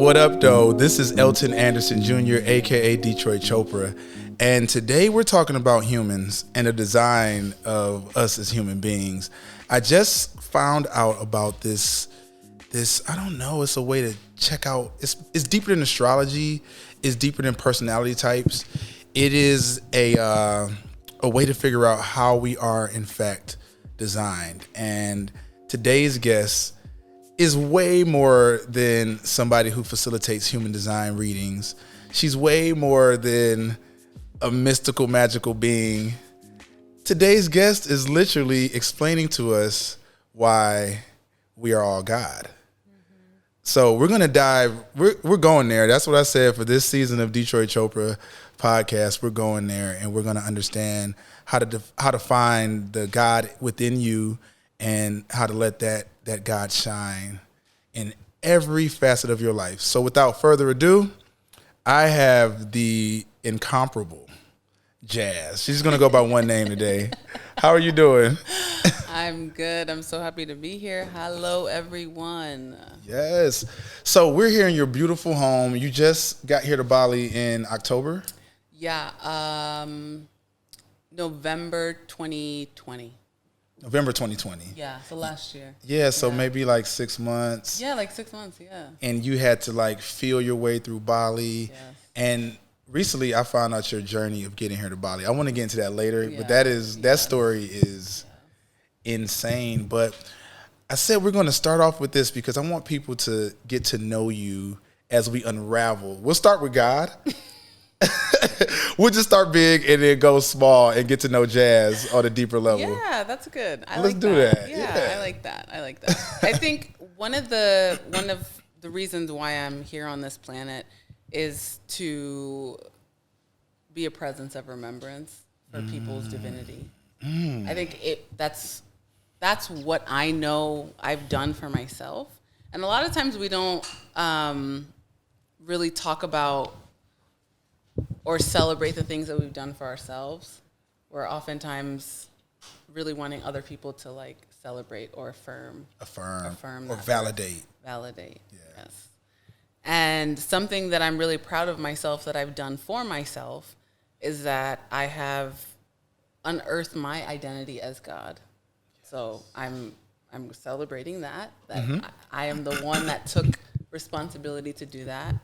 What up, though? This is Elton Anderson Jr., aka Detroit Chopra, and today we're talking about humans and the design of us as human beings. I just found out about this. I don't know. It's a way to check out. It's deeper than astrology. It's deeper than personality types. It is a way to figure out how we are in fact designed. And today's guest is way more than somebody who facilitates human design readings. She's way more than a mystical, magical being. Today's guest is literally explaining to us why we are all God. So we're going to dive, we're going there. That's what I said for this season of Detroit Chopra podcast. We're going there and we're going to understand how to find the God within you and how to let that God shine in every facet of your life. So without further ado, I have the incomparable Jas. She's going to go by one name today. How are you doing? I'm good. I'm so happy to be here. Hello, everyone. Yes. So we're here in your beautiful home. You just got here to Bali in October? Yeah, November 2020. November 2020. Yeah, so last year. Yeah, so maybe like 6 months. Yeah, like 6 months, yeah. And you had to like feel your way through Bali. Yes. And recently I found out your journey of getting here to Bali. I want to get into that later, Yeah. but that story is insane. But I said we're going to start off with this because I want people to get to know you as we unravel. We'll start with God. We'll just start big and then go small and get to know Jas on a deeper level. Yeah, that's good. Let's do that. Yeah, I like that. I think one of the reasons why I'm here on this planet is to be a presence of remembrance for people's divinity. I think that's what I know I've done for myself. And a lot of times we don't really talk about or celebrate the things that we've done for ourselves. We're oftentimes really wanting other people to like celebrate or affirm or validate. Validate, yes. And something that I'm really proud of myself that I've done for myself is that I have unearthed my identity as God. So I'm celebrating that I am the one that took responsibility to do that.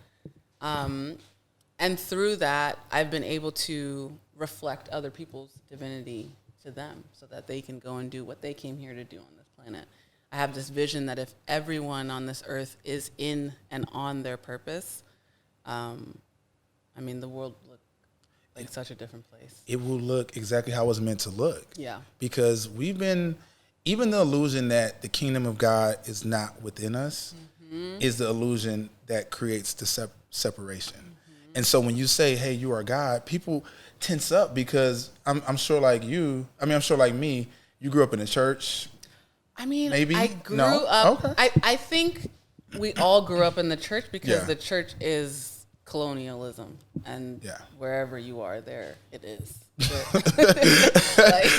And through that, I've been able to reflect other people's divinity to them so that they can go and do what they came here to do on this planet. I have this vision that if everyone on this earth is in and on their purpose, the world will look like such a different place. It will look exactly how it's meant to look. Yeah. Because even the illusion that the kingdom of God is not within us is the illusion that creates the separation. And so when you say, hey, you are God, people tense up because I'm sure like you, I'm sure like me, you grew up in a church. Maybe? I grew up, okay. I think we all grew up in the church because the church is colonialism. And wherever you are, there it is.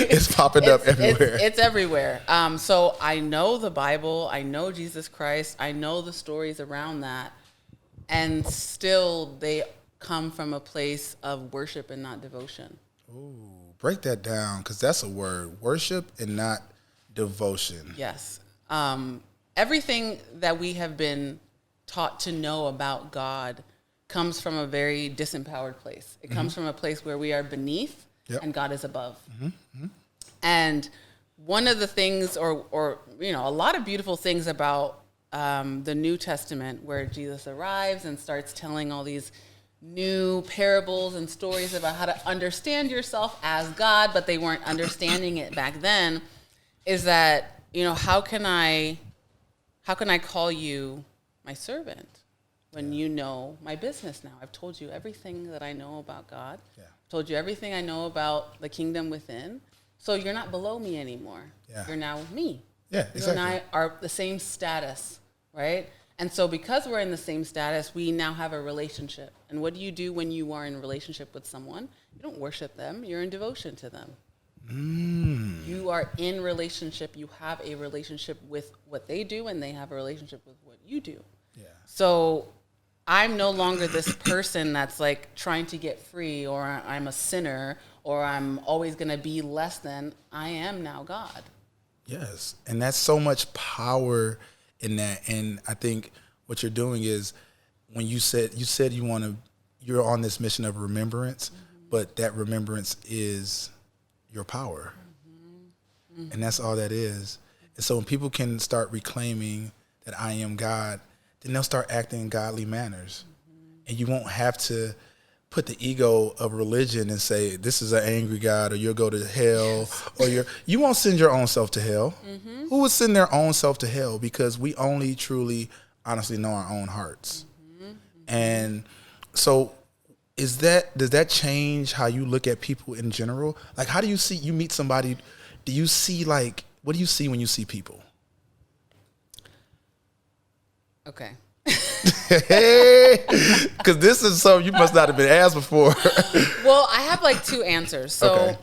It's popping up everywhere. It's everywhere. So I know the Bible. I know Jesus Christ. I know the stories around that. And still they come from a place of worship and not devotion. Ooh, break that down, because that's a word. Worship and not devotion. Yes. Everything that we have been taught to know about God comes from a very disempowered place. It comes from a place where we are beneath and God is above. And one of the things, or a lot of beautiful things about the New Testament, where Jesus arrives and starts telling all these new parables and stories about how to understand yourself as God, but they weren't understanding it back then, is that, how can I call you my servant when you know my business now? I've told you everything that I know about God. Yeah. I've told you everything I know about the kingdom within. So you're not below me anymore. Yeah. You're now me. Yeah, exactly. You and I are the same status, right? And so because we're in the same status, we now have a relationship. And what do you do when you are in a relationship with someone? You don't worship them. You're in devotion to them. You are in relationship. You have a relationship with what they do, and they have a relationship with what you do. Yeah. So I'm no longer this person that's like trying to get free, or I'm a sinner, or I'm always going to be less than. I am now God. Yes. And that's so much power in that. And I think what you're doing is, when you said you're on this mission of remembrance, but that remembrance is your power. And that's all that is. And so when people can start reclaiming that I am God, then they'll start acting in godly manners. And you won't have to put the ego of religion and say, this is an angry God, or you'll go to hell, or you won't send your own self to hell. Who would send their own self to hell? Because we only truly, honestly know our own hearts. And so does that change how you look at people in general? Like, how do you meet somebody, do you see, like, what do you see when you see people? Okay. Because this is something you must not have been asked before. Well, I have like two answers. So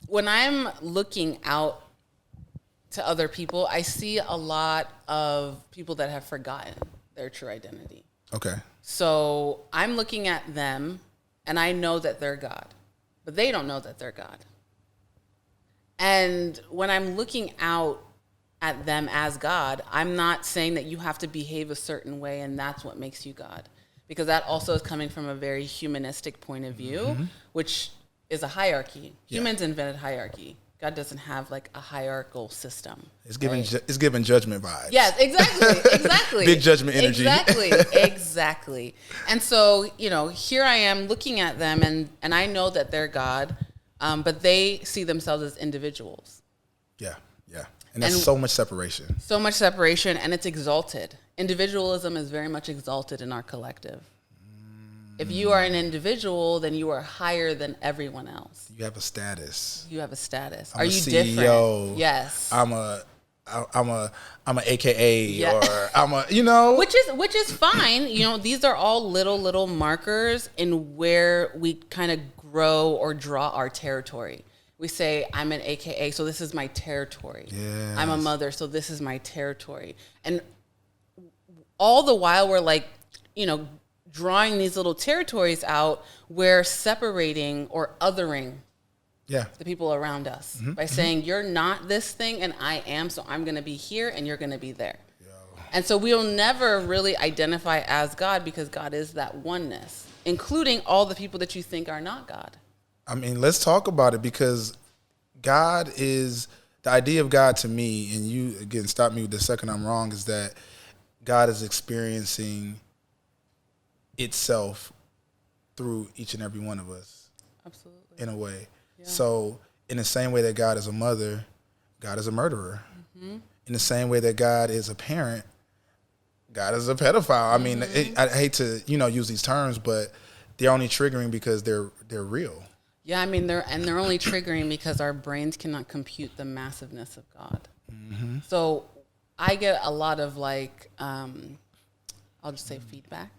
when I'm looking out to other people, I see a lot of people that have forgotten their true identity. Okay. So I'm looking at them and I know that they're God, but they don't know that they're God. And when I'm looking out at them as God, I'm not saying that you have to behave a certain way and that's what makes you God. Because that also is coming from a very humanistic point of view, which is a hierarchy. Humans invented hierarchy. God doesn't have like a hierarchical system. It's giving it's giving judgment vibes. Yes, exactly. Big judgment energy. Exactly. And so, here I am looking at them and I know that they're God, but they see themselves as individuals. Yeah. And that's so much separation. So much separation, and it's exalted. Individualism is very much exalted in our collective. If you are an individual, then you are higher than everyone else. You have a status. Are you CEO. different? Yes. I'm a AKA, or I'm a, which is fine. These are all little markers in where we kind of grow or draw our territory. We say, I'm an AKA, so this is my territory. Yes. I'm a mother, so this is my territory. And all the while we're like, drawing these little territories out, we're separating or othering the people around us by saying, you're not this thing and I am, so I'm going to be here and you're going to be there. And so we'll never really identify as God, because God is that oneness, including all the people that you think are not God. I mean, let's talk about it, because God is, the idea of God to me, and you, again, stop me the second I'm wrong, is that God is experiencing itself through each and every one of us. Absolutely. In a way. Yeah. So in the same way that God is a mother, God is a murderer. In the same way that God is a parent, God is a pedophile. I mean, I hate to, use these terms, but they're only triggering because they're real. Yeah, I mean, they're only triggering because our brains cannot compute the massiveness of God. So I get a lot of I'll just say feedback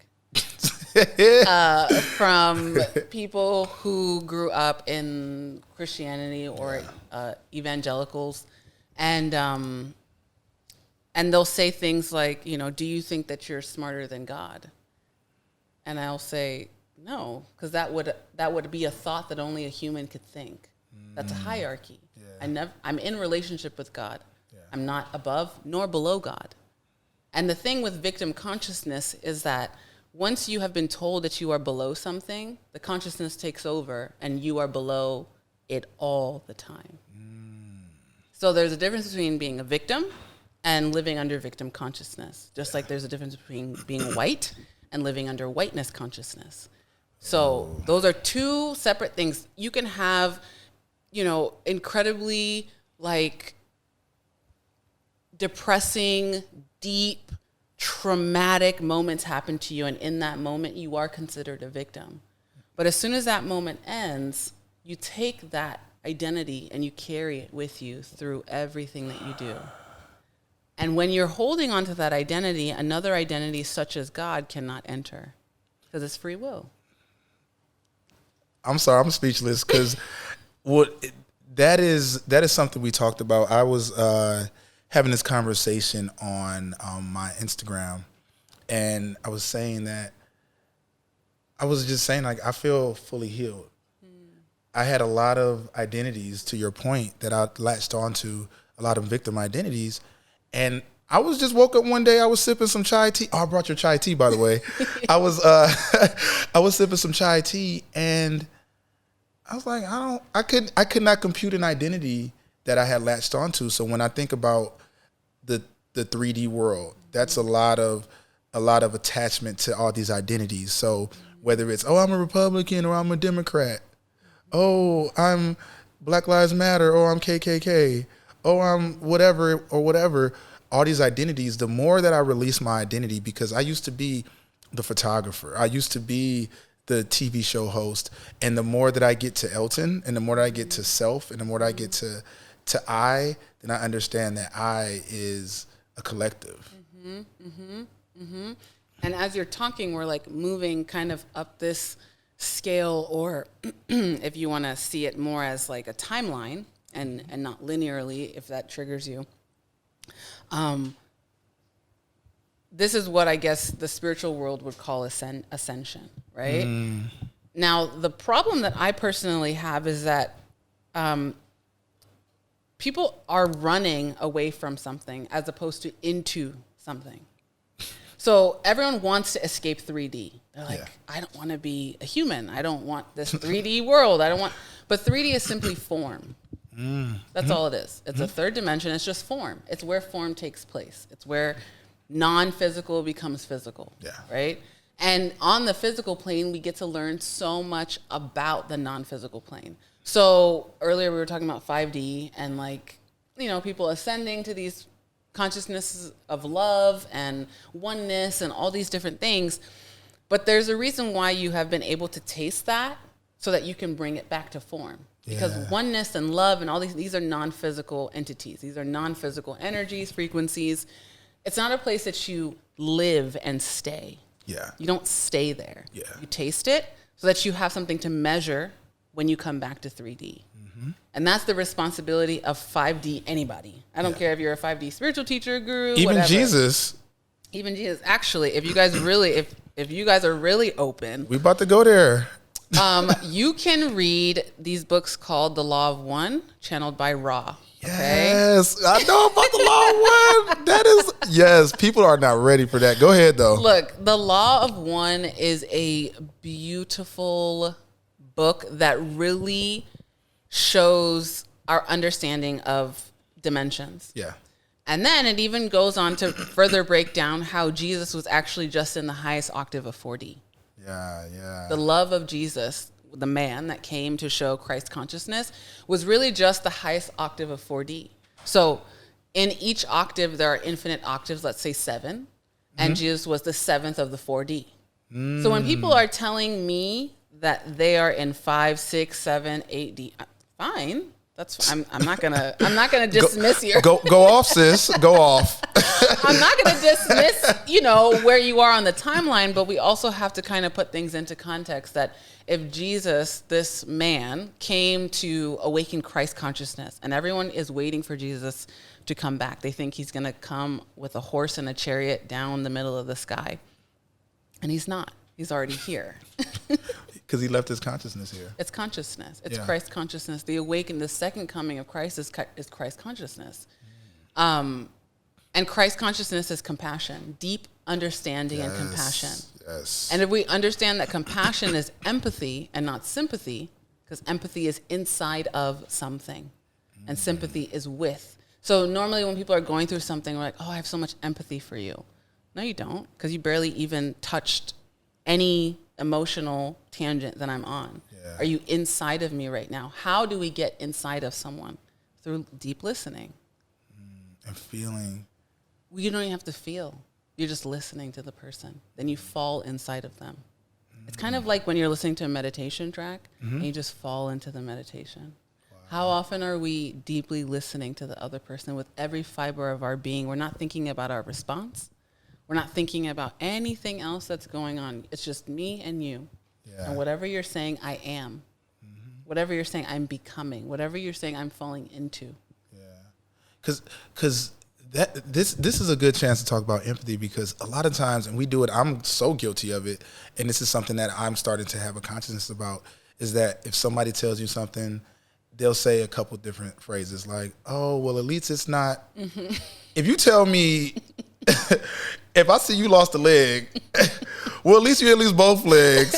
from people who grew up in Christianity or evangelicals, and they'll say things like, do you think that you're smarter than God? And I'll say, no, because that would be a thought that only a human could think. That's a hierarchy. I'm in relationship with God. I'm not above nor below God. And the thing with victim consciousness is that once you have been told that you are below something, the consciousness takes over and you are below it all the time. So there's a difference between being a victim and living under victim consciousness, just like there's a difference between being white and living under whiteness consciousness. So those are two separate things. You can have, incredibly depressing, deep, traumatic moments happen to you, and in that moment you are considered a victim. But as soon as that moment ends, you take that identity and you carry it with you through everything that you do. And when you're holding on to that identity, another identity such as God cannot enter, because it's free will. I'm sorry, I'm speechless, because that is something we talked about. I was having this conversation on my Instagram, and I was saying that I was just saying, like, I feel fully healed. I had a lot of identities, to your point, that I latched onto, a lot of victim identities. And I was just woke up one day, I was sipping some chai tea. Oh, I brought your chai tea, by the way. I was I was sipping some chai tea, and I was like, I could not compute an identity that I had latched onto. So when I think about the 3D world, that's a lot of attachment to all these identities. So whether it's, oh, I'm a Republican, or I'm a Democrat, oh, I'm Black Lives Matter, or I'm KKK, oh, I'm whatever or whatever, all these identities, the more that I release my identity, because I used to be the photographer, I used to be the TV show host, and the more that I get to Elton, and the more that I get to self, and the more that I get to I, then I understand that I is a collective. And as you're talking, we're like moving kind of up this scale, or if you want to see it more as like a timeline and not linearly, if that triggers you. This is what I guess the spiritual world would call ascension, right? Now, the problem that I personally have is that people are running away from something as opposed to into something. So everyone wants to escape 3D. They're like, I don't want to be a human. I don't want this 3D world. But 3D is simply form. That's all it is. It's a third dimension. It's just form. It's where form takes place. It's where non-physical becomes physical, right? And on the physical plane, we get to learn so much about the non-physical plane. So earlier we were talking about 5D and, like, you know, people ascending to these consciousnesses of love and oneness and all these different things. But there's a reason why you have been able to taste that, so that you can bring it back to form. Because oneness and love and all these are non-physical entities. These are non-physical energies, frequencies. It's not a place that you live and stay. You don't stay there. You taste it so that you have something to measure when you come back to 3D. And that's the responsibility of 5D anybody. I don't care if you're a 5D spiritual teacher, guru, even whatever. Jesus. Even Jesus. Actually, if you guys really, if you guys are really open, we about to go there. You can read these books called The Law of One, channeled by Ra. Yes, I know about The Law of One. That is, yes, people are not ready for that. Go ahead, though. Look, The Law of One is a beautiful book that really shows our understanding of dimensions. And then it even goes on to further break down how Jesus was actually just in the highest octave of 4D. The love of Jesus, the man that came to show Christ consciousness, was really just the highest octave of 4D. So in each octave, there are infinite octaves, let's say 7, and Jesus was the 7th of the 4D. So when people are telling me that they are in 5, 6, 7, 8D, fine. That's I'm not gonna dismiss your go off, sis. Go off. I'm not gonna dismiss, you know, where you are on the timeline, but we also have to kind of put things into context that if Jesus, this man, came to awaken Christ consciousness, and everyone is waiting for Jesus to come back. They think he's gonna come with a horse and a chariot down the middle of the sky. And he's not. He's already here. Because he left his consciousness here. It's consciousness. It's Christ consciousness. The second coming of Christ is Christ consciousness. And Christ consciousness is compassion, deep understanding and compassion. And if we understand that compassion is empathy and not sympathy, because empathy is inside of something and sympathy is with. So normally when people are going through something, we're like, oh, I have so much empathy for you. No, you don't, because you barely even touched any emotional tangent that I'm on. Are you inside of me right now? How do we get inside of someone? Through deep listening. And feeling. Well, you don't even have to feel. You're just listening to the person. Then you fall inside of them. It's kind of like when you're listening to a meditation track and you just fall into the meditation. How often are we deeply listening to the other person with every fiber of our being? We're not thinking about our response. We're not thinking about anything else that's going on. It's just me and you. And whatever you're saying, I am. Whatever you're saying, I'm becoming. Whatever you're saying, I'm falling into. Because This is a good chance to talk about empathy, because a lot of times, and we do it, I'm so guilty of it, and this is something that I'm starting to have a consciousness about, is that if somebody tells you something, they'll say a couple different phrases like, oh, well, at least it's not. Mm-hmm. If you tell me, if I see you lost a leg, well, at least you at least both legs.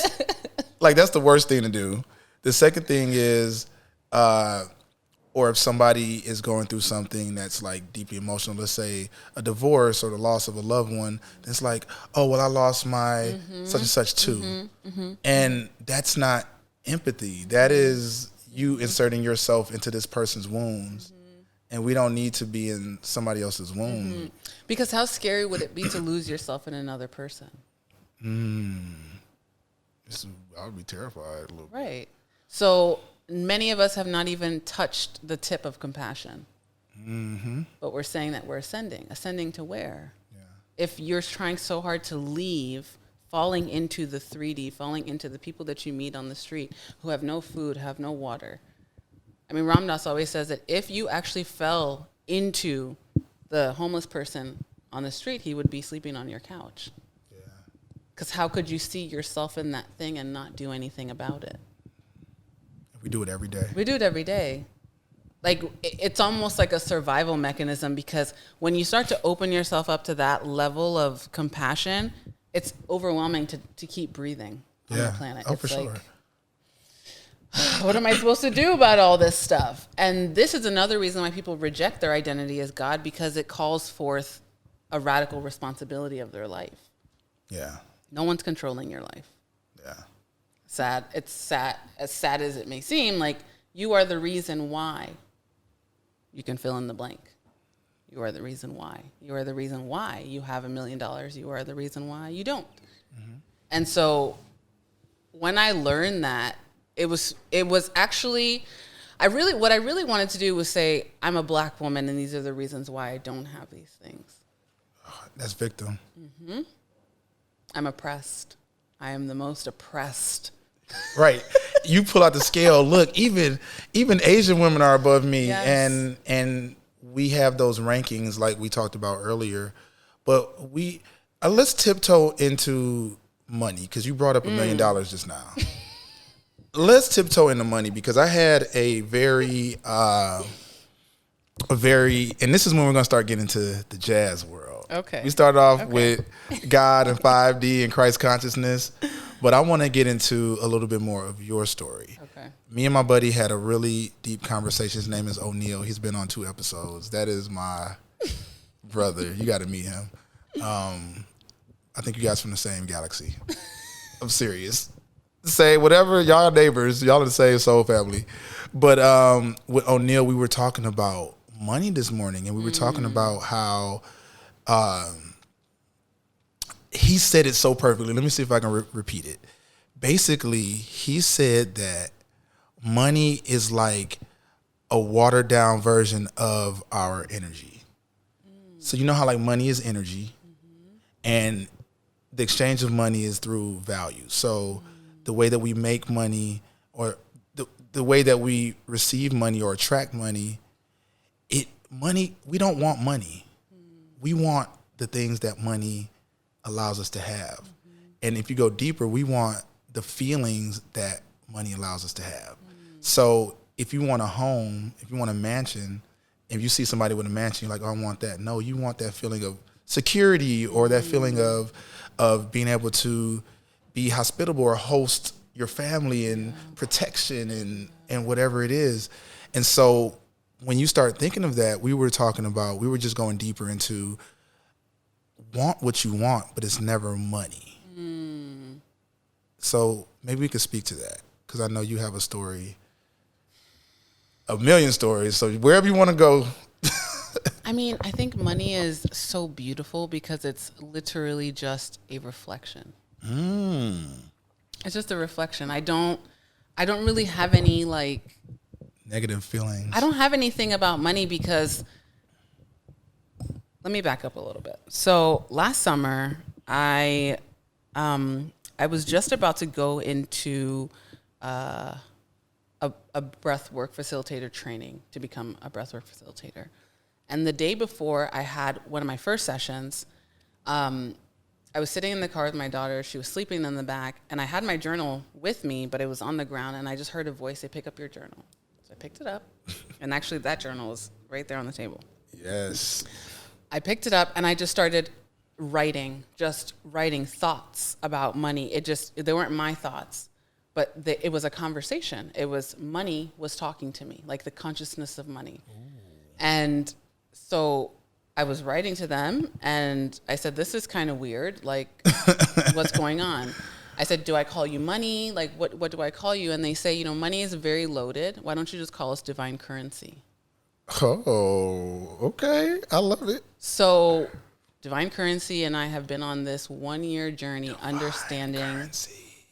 Like, that's the worst thing to do. The second thing is, or if somebody is going through something that's like deeply emotional, let's say a divorce or the loss of a loved one, it's like, oh, well, I lost my such and such too. Mm-hmm. Mm-hmm. And that's not empathy. That is you inserting yourself into this person's wounds. Mm-hmm. And we don't need to be in somebody else's wound. Mm-hmm. Because how scary would it be to lose yourself in another person? I would be terrified a little bit. Right. So many of us have not even touched the tip of compassion. Mm-hmm. But we're saying that we're ascending. Ascending to where? Yeah. If you're trying so hard to leave, falling into the 3D, falling into the people that you meet on the street who have no food, have no water. I mean, Ram Dass always says that if you actually fell into the homeless person on the street, he would be sleeping on your couch. Yeah. Because how could you see yourself in that thing and not do anything about it? We do it every day. We do it every day. Like, it's almost like a survival mechanism, because when you start to open yourself up to that level of compassion, it's overwhelming to keep breathing on the planet. Oh, it's for like, sure. What am I supposed to do about all this stuff? And this is another reason why people reject their identity as God, because it calls forth a radical responsibility of their life. Yeah. No one's controlling your life. Yeah. Sad. It's sad. As sad as it may seem, like, you are the reason why. You can fill in the blank. You are the reason why. You are the reason why you have $1 million. You are the reason why you don't. Mm-hmm. And so when I learned that, it was actually, what I really wanted to do was say, I'm a black woman, and these are the reasons why I don't have these things. Oh, that's victim. Mm-hmm. I'm oppressed. I am the most oppressed. Right. You pull out the scale. Look, even Asian women are above me. Yes. And we have those rankings like we talked about earlier. But let's tiptoe into money, because you brought up $1 million just now. Let's tiptoe into money, because I had a very, and this is when we're going to start getting into the jazz world. Okay. We started off with God and 5D and Christ consciousness, but I want to get into a little bit more of your story. Okay. Me and my buddy had a really deep conversation. His name is O'Neal. He's been on 2 episodes. That is my brother. You got to meet him. I think you guys from the same galaxy. I'm serious. Say whatever, y'all neighbors, y'all are the same soul family. But with O'Neal, we were talking about money this morning, and we were talking about how he said it so perfectly. Let me see if I can repeat it. Basically, he said that money is like a watered down version of our energy. So you know how like money is energy, and the exchange of money is through value. So the way that we make money, or the way that we receive money or attract money, we don't want money. We want the things that money allows us to have. And if you go deeper, we want the feelings that money allows us to have. So if you want a home, if you want a mansion, if you see somebody with a mansion, you're like, oh, I want that. No, you want that feeling of security, or that feeling of being able to be hospitable or host your family and protection and whatever it is. And so when you start thinking of that, we were just going deeper into want what you want, but it's never money. So maybe we could speak to that, because I know you have a story, a million stories. So wherever you want to go. I mean, I think money is so beautiful because it's literally just a reflection. It's just a reflection. I don't really have any like negative feelings. I don't have anything about money, because let me back up a little bit. So last summer, I was just about to go into a breathwork facilitator training to become a breathwork facilitator. And the day before I had one of my first sessions, I was sitting in the car with my daughter. She was sleeping in the back, and I had my journal with me, but it was on the ground, and I just heard a voice say, "Pick up your journal." So I picked it up, and actually that journal was right there on the table. Yes. I picked it up, and I just started writing thoughts about money. They weren't my thoughts, but it was a conversation. It was money was talking to me, like the consciousness of money. Ooh. And so I was writing to them, and I said, "This is kind of weird. Like, what's going on?" I said, "Do I call you money? Like, what do I call you?" And they say, money is very loaded. Why don't you just call us divine currency? Oh, okay. I love it. So divine currency and I have been on this 1-year journey understanding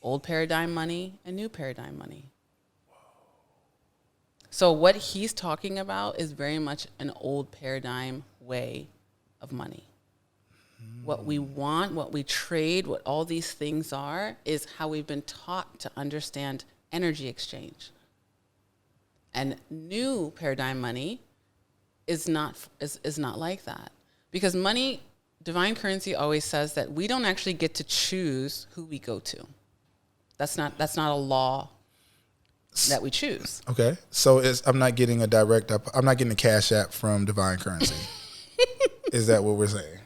old paradigm money and new paradigm money. So what he's talking about is very much an old paradigm way of money. What we want, what we trade, what all these things are, is how we've been taught to understand energy exchange. And new paradigm money is not like that. Because money, divine currency always says that we don't actually get to choose who we go to. That's not a law that we choose. Okay. So I'm not getting a cash app from divine currency. Is that what we're saying?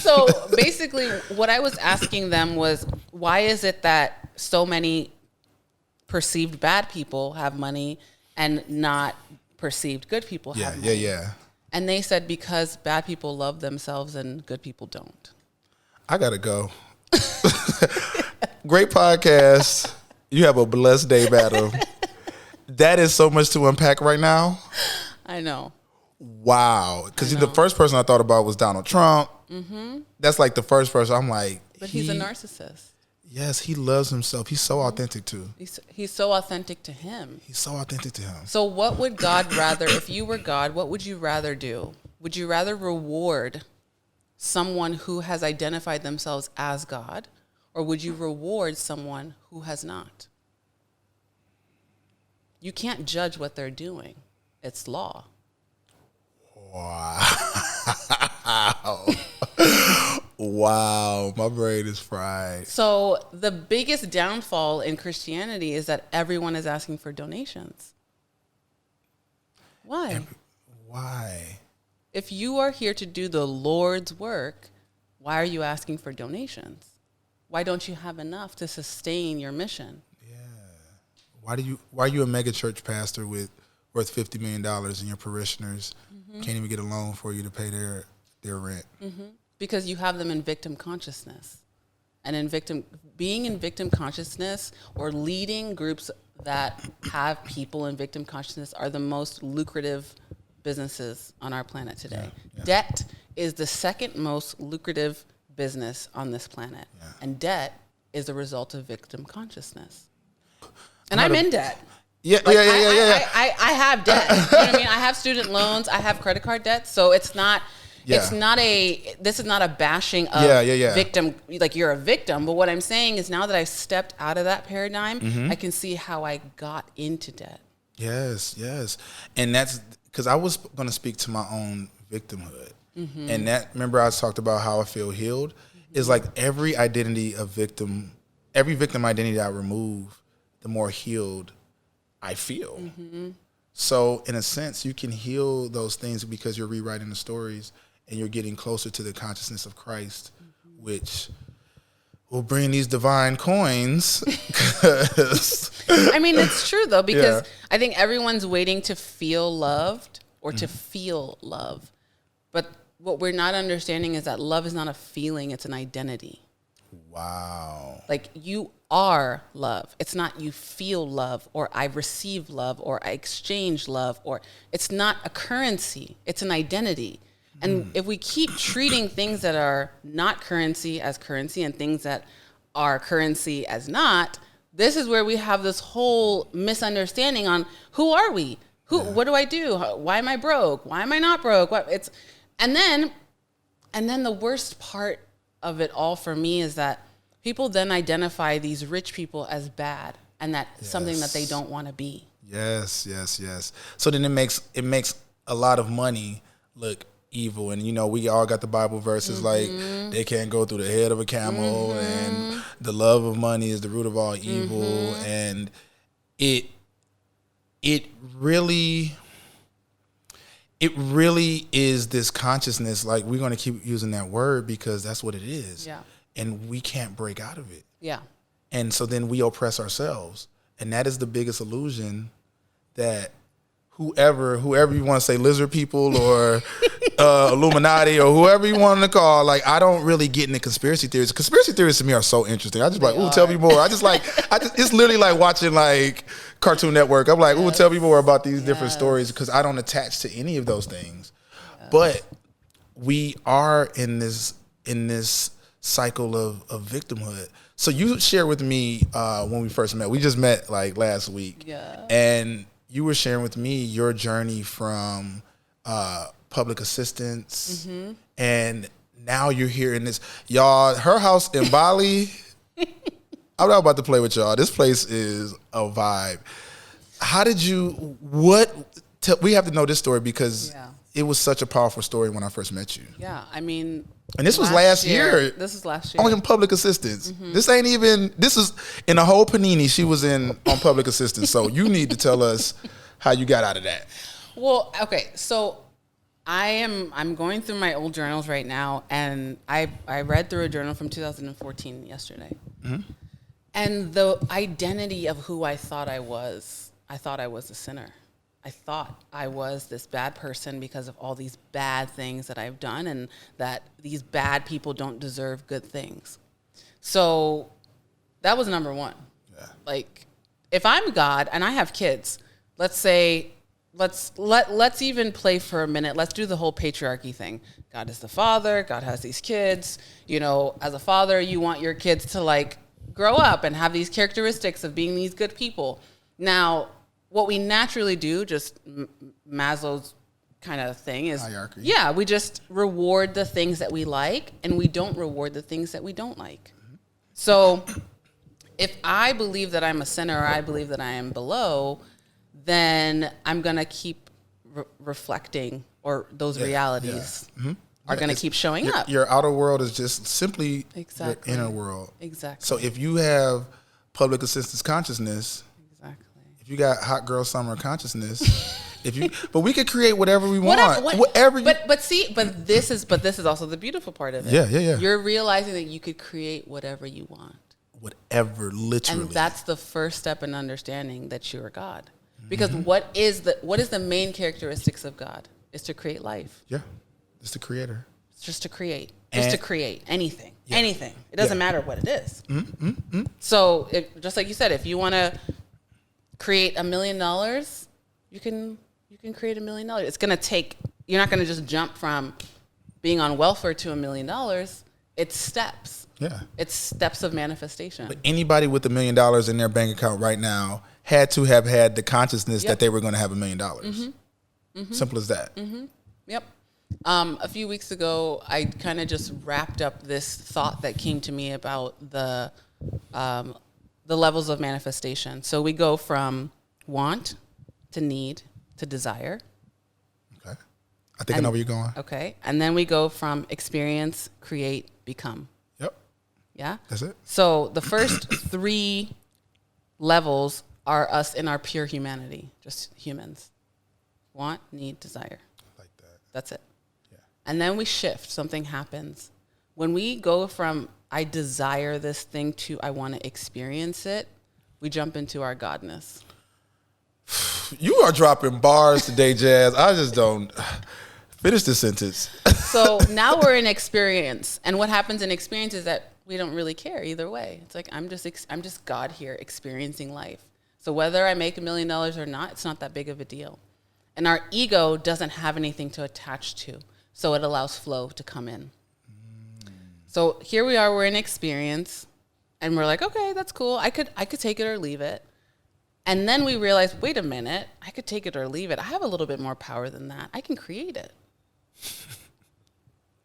So basically what I was asking them was, why is it that so many perceived bad people have money and not perceived good people have money? Yeah. And they said, because bad people love themselves and good people don't. I gotta go. Great podcast. You have a blessed day, Battle. That is so much to unpack right now. I know. Wow. Because the first person I thought about was Donald Trump. Mm-hmm. That's like the first person. I'm like. But he's a narcissist. Yes, he loves himself. He's so authentic too. He's so authentic to him. He's so authentic to him. So what would God rather, if you were God, what would you rather do? Would you rather reward someone who has identified themselves as God, or would you reward someone who has not? You can't judge what they're doing. It's law. Wow. Wow, my brain is fried. So the biggest downfall in Christianity is that everyone is asking for donations. Why? Why? If you are here to do the Lord's work, why are you asking for donations? Why don't you have enough to sustain your mission? Yeah. Why are you a mega church pastor worth $50 million and your parishioners can't even get a loan for you to pay their rent? Mm-hmm. Because you have them in victim consciousness. And being in victim consciousness or leading groups that have people in victim consciousness are the most lucrative businesses on our planet today. Yeah. Debt is the second most lucrative business on this planet. Yeah. And debt is a result of victim consciousness. And I'm in debt. Yeah. I have debt. You know what I mean? I have student loans. I have credit card debt. So it's not... Yeah. This is not a bashing of victim, like you're a victim. But what I'm saying is now that I've stepped out of that paradigm, I can see how I got into debt. Yes. And that's because I was going to speak to my own victimhood. Mm-hmm. And remember I talked about how I feel healed? Mm-hmm. Is like every victim identity I remove, the more healed I feel. Mm-hmm. So in a sense, you can heal those things because you're rewriting the stories and you're getting closer to the consciousness of Christ, which will bring these divine coins. I mean, it's true, though, because I think everyone's waiting to feel loved or to feel love. But what we're not understanding is that love is not a feeling, it's an identity. Wow. Like, you are love. It's not you feel love or I receive love or I exchange love, or it's not a currency. It's an identity. And if we keep treating things that are not currency as currency and things that are currency as not, this is where we have this whole misunderstanding on who are we? What do I do? Why am I broke? Why am I not broke? And then the worst part of it all for me is that people then identify these rich people as bad and that's something that they don't want to be. Yes. So then it makes a lot of money look evil. And, we all got the Bible verses like they can't go through the head of a camel and the love of money is the root of all evil. And it really is this consciousness. Like, we're going to keep using that word because that's what it is. Yeah. And we can't break out of it. Yeah. And so then we oppress ourselves. And that is the biggest illusion that whoever you want to say, lizard people or Illuminati or whoever you want to call, like, I don't really get into conspiracy theories. Conspiracy theories to me are so interesting. I just like, ooh, tell me more. It's literally like watching like Cartoon Network. I'm like, ooh, tell me more about these different stories, because I don't attach to any of those things. But we are in this cycle of victimhood. So you shared with me when we first met. We just met like last week. Yeah. And you were sharing with me your journey from public assistance, and now you're here in this, y'all. Her house in Bali. I'm not about to play with y'all. This place is a vibe. How did you? We have to know this story because it was such a powerful story when I first met you. Yeah, I mean. And this was last year. This was last year. I was in public assistance. This ain't even. This is in a whole panini. She was on public assistance. So you need to tell us how you got out of that. Well, okay. So I'm going through my old journals right now, and I read through a journal from 2014 yesterday, and the identity of who I thought I was a sinner. I thought I was this bad person because of all these bad things that I've done, and that these bad people don't deserve good things. So that was number one. Yeah. Like, if I'm God and I have kids, let's even play for a minute. Let's do the whole patriarchy thing. God is the father. God has these kids. As a father, you want your kids to like grow up and have these characteristics of being these good people. Now, what we naturally do, just Maslow's kind of thing, is hierarchy. Yeah, we just reward the things that we like, and we don't reward the things that we don't like. So if I believe that I'm a sinner, or I believe that I am below, then I'm going to keep reflecting, or those realities are going to keep showing up. Your outer world is just simply your inner world. Exactly. So if you have public assistance consciousness, if you got hot girl summer consciousness, but we could create whatever we want. But this is also the beautiful part of it. Yeah. You're realizing that you could create whatever you want. Whatever, literally. And that's the first step in understanding that you're God. Because what is the main characteristics of God? Is to create life. Yeah. It's the creator. It's just to create. Just to create anything. Yeah. Anything. It doesn't matter what it is. So just like you said, if you want to create $1 million, you can create $1 million. It's going to take, you're not going to just jump from being on welfare to $1 million. It's steps. Yeah. It's steps of manifestation. But anybody with $1 million in their bank account right now had to have had the consciousness that they were going to have $1 million. Simple as that. Yep. A few weeks ago, I kind of just wrapped up this thought that came to me about the levels of manifestation. So we go from want to need to desire. Okay. I think I know where you're going. Okay. And then we go from experience, create, become. Yep. Yeah? That's it. So the first 3 levels are us in our pure humanity, just humans. Want, need, desire. Like that. That's it. Yeah. And then we shift, something happens. When we go from I desire this thing to I want to experience it, we jump into our godness. You are dropping bars today, Jazz. I just don't finish the sentence. So now we're in experience, and what happens in experience is that we don't really care either way. It's like I'm just God here experiencing life. So whether I make $1 million or not, it's not that big of a deal. And our ego doesn't have anything to attach to, so it allows flow to come in. So here we are, we're in experience, and we're like, okay, that's cool. I could take it or leave it. And then we realize, wait a minute, I could take it or leave it. I have a little bit more power than that. I can create it.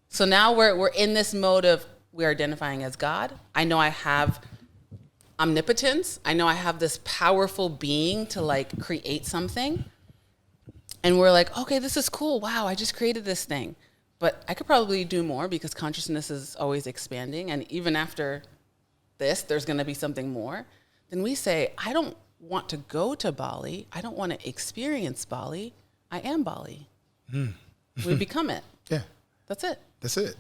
So now we're in this mode of we're identifying as God. I know I have omnipotence. I know I have this powerful being to like create something. And we're like, okay, this is cool. Wow, I just created this thing. But I could probably do more because consciousness is always expanding. And even after this, there's going to be something more. Then we say, I don't want to go to Bali. I don't want to experience Bali. I am Bali. We become it. Yeah. That's it. That's it.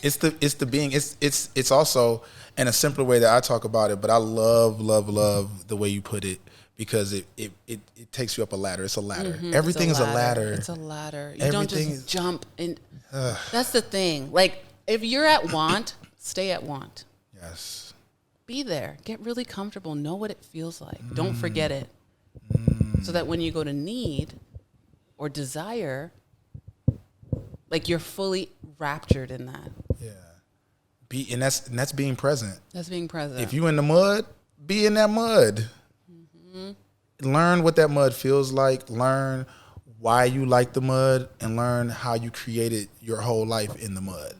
It's the being. It's also, in a simpler way that I talk about it, but I love the way you put it, because it takes you up a ladder. It's a ladder. Everything is a ladder. It's a ladder. You don't just jump in. That's the thing. Like, if you're at want, stay at want. Yes. Be there. Get really comfortable. Know what it feels like. Don't forget it. So that when you go to need or desire, like, you're fully raptured in that. Yeah. And that's being present. That's being present. If you in the mud, be in that mud. Learn what that mud feels like. Learn why you like the mud, and learn how you created your whole life in the mud.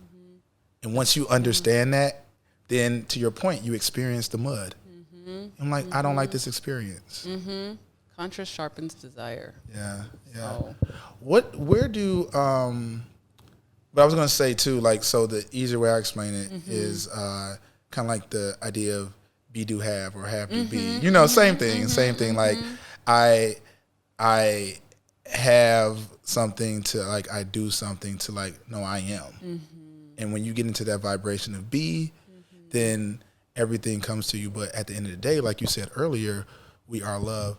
And once you understand that, then, to your point, you experience the mud. I'm like, I don't like this experience. Contrast sharpens desire. Yeah. So. But I was going to say too, like, so the easier way I explain it is kind of like the idea of be, do, have, or have, do, be. You know, same thing. Like, I have something to, like, I do something to, like, no, I am. And when you get into that vibration of be, then everything comes to you. But at the end of the day, like you said earlier, we are love.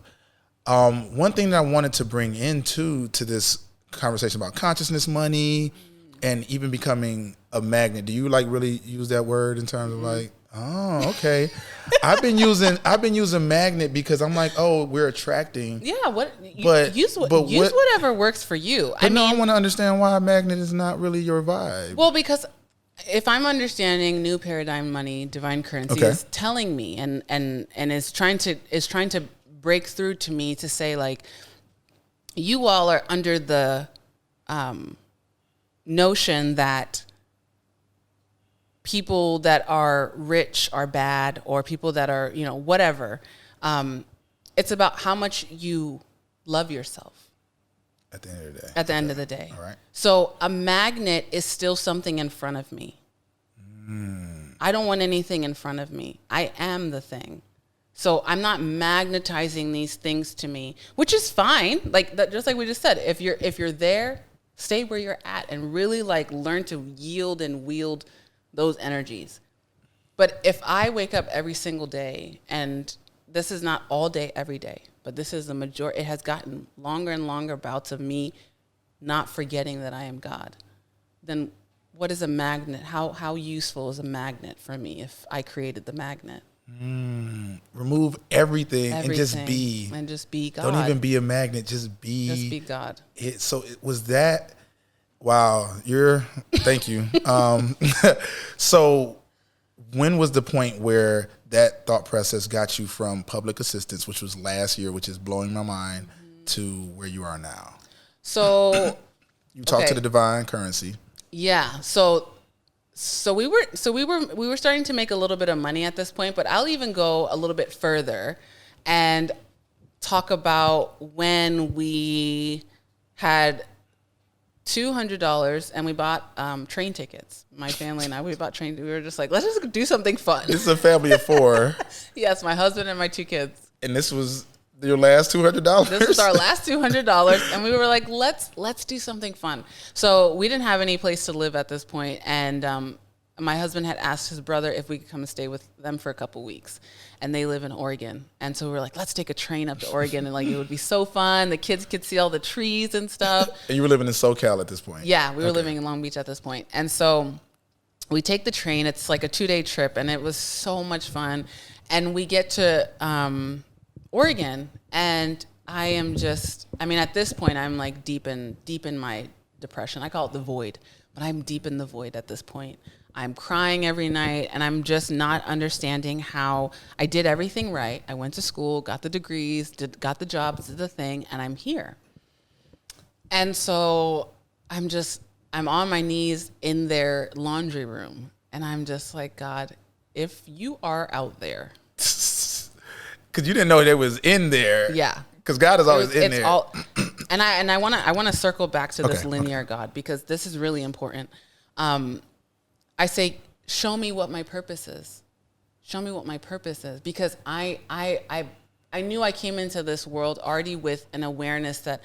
One thing that I wanted to bring into to this conversation about consciousness, money, and even becoming a magnet. Do you, like, really use that word in terms of, like, oh, okay. I've been using magnet because I'm like, oh, we're attracting. Yeah, use what, whatever works for you. I want to understand why a magnet is not really your vibe. Well, because if I'm understanding new paradigm money, divine currency is telling me and is trying to break through to me to say, like, you all are under the notion that people that are rich are bad, or people that are, whatever. It's about how much you love yourself. At the end of the day. At the end of the day. All right. So a magnet is still something in front of me. I don't want anything in front of me. I am the thing. So I'm not magnetizing these things to me, which is fine. Like that, just like we just said, if you're there, stay where you're at and really, like, learn to yield and wield those energies. But if I wake up every single day, and this is not all day, every day, but this is the majority, it has gotten longer and longer bouts of me not forgetting that I am God, then what is a magnet? How useful is a magnet for me if I created the magnet? Remove everything and just be. And just be God. Don't even be a magnet, just be. Just be God. Was that, wow, thank you. So when was the point where that thought process got you from public assistance, which was last year, which is blowing my mind, to where you are now? So you talked to the divine currency. Yeah. So we were starting to make a little bit of money at this point, but I'll even go a little bit further and talk about when we had $200 and we bought train tickets. My family and I, we were just like, let's just do something fun. This is a family of 4. Yes, my husband and my 2 kids. And this was your last $200? This was our last $200, and we were like, let's do something fun. So we didn't have any place to live at this point, and my husband had asked his brother if we could come and stay with them for a couple weeks, and they live in Oregon. And so we were like, let's take a train up to Oregon, and, like, it would be so fun. The kids could see all the trees and stuff. And you were living in SoCal at this point? Yeah, we were living in Long Beach at this point. And so we take the train. It's like a 2-day trip, and it was so much fun. And we get to Oregon, and I am just, at this point, I'm, like, deep in my depression. I call it the void, but I'm deep in the void at this point. I'm crying every night, and I'm just not understanding how I did everything right. I went to school, got the degrees, got the jobs, did the thing, and I'm here. And so I'm on my knees in their laundry room, and I'm just like, God, if you are out there. Because you didn't know they was in there. Yeah. Because God is always in there. And I want to circle back to this linear God, because this is really important. I say, show me what my purpose is. Show me what my purpose is, because I knew I came into this world already with an awareness that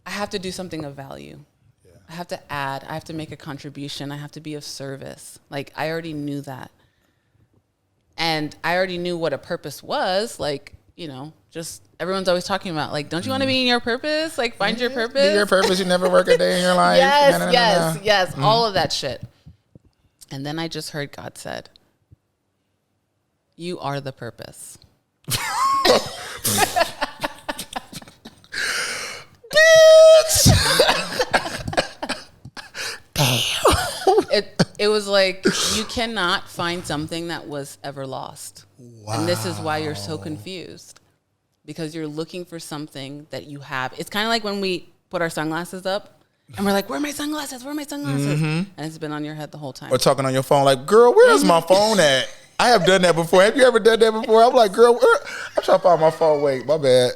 I have to do something of value. Yeah. I have to add. I have to make a contribution. I have to be of service. Like, I already knew that. And I already knew what a purpose was. Like, you know, just everyone's always talking about, like, don't you want to be in your purpose? Like, find your purpose. Be your purpose. You never work a day in your life. Yes. All of that shit. And then I just heard God said, you are the purpose. It was like, you cannot find something that was ever lost. Wow. And this is why you're so confused, because you're looking for something that you have. It's kind of like when we put our sunglasses up and we're like, where are my sunglasses? Where are my sunglasses? Mm-hmm. And it's been on your head the whole time. Or talking on your phone like, girl, where's my phone at? I have done that before. Have you ever done that before? I'm like, girl, I'm trying to find my phone. Wait, my bad.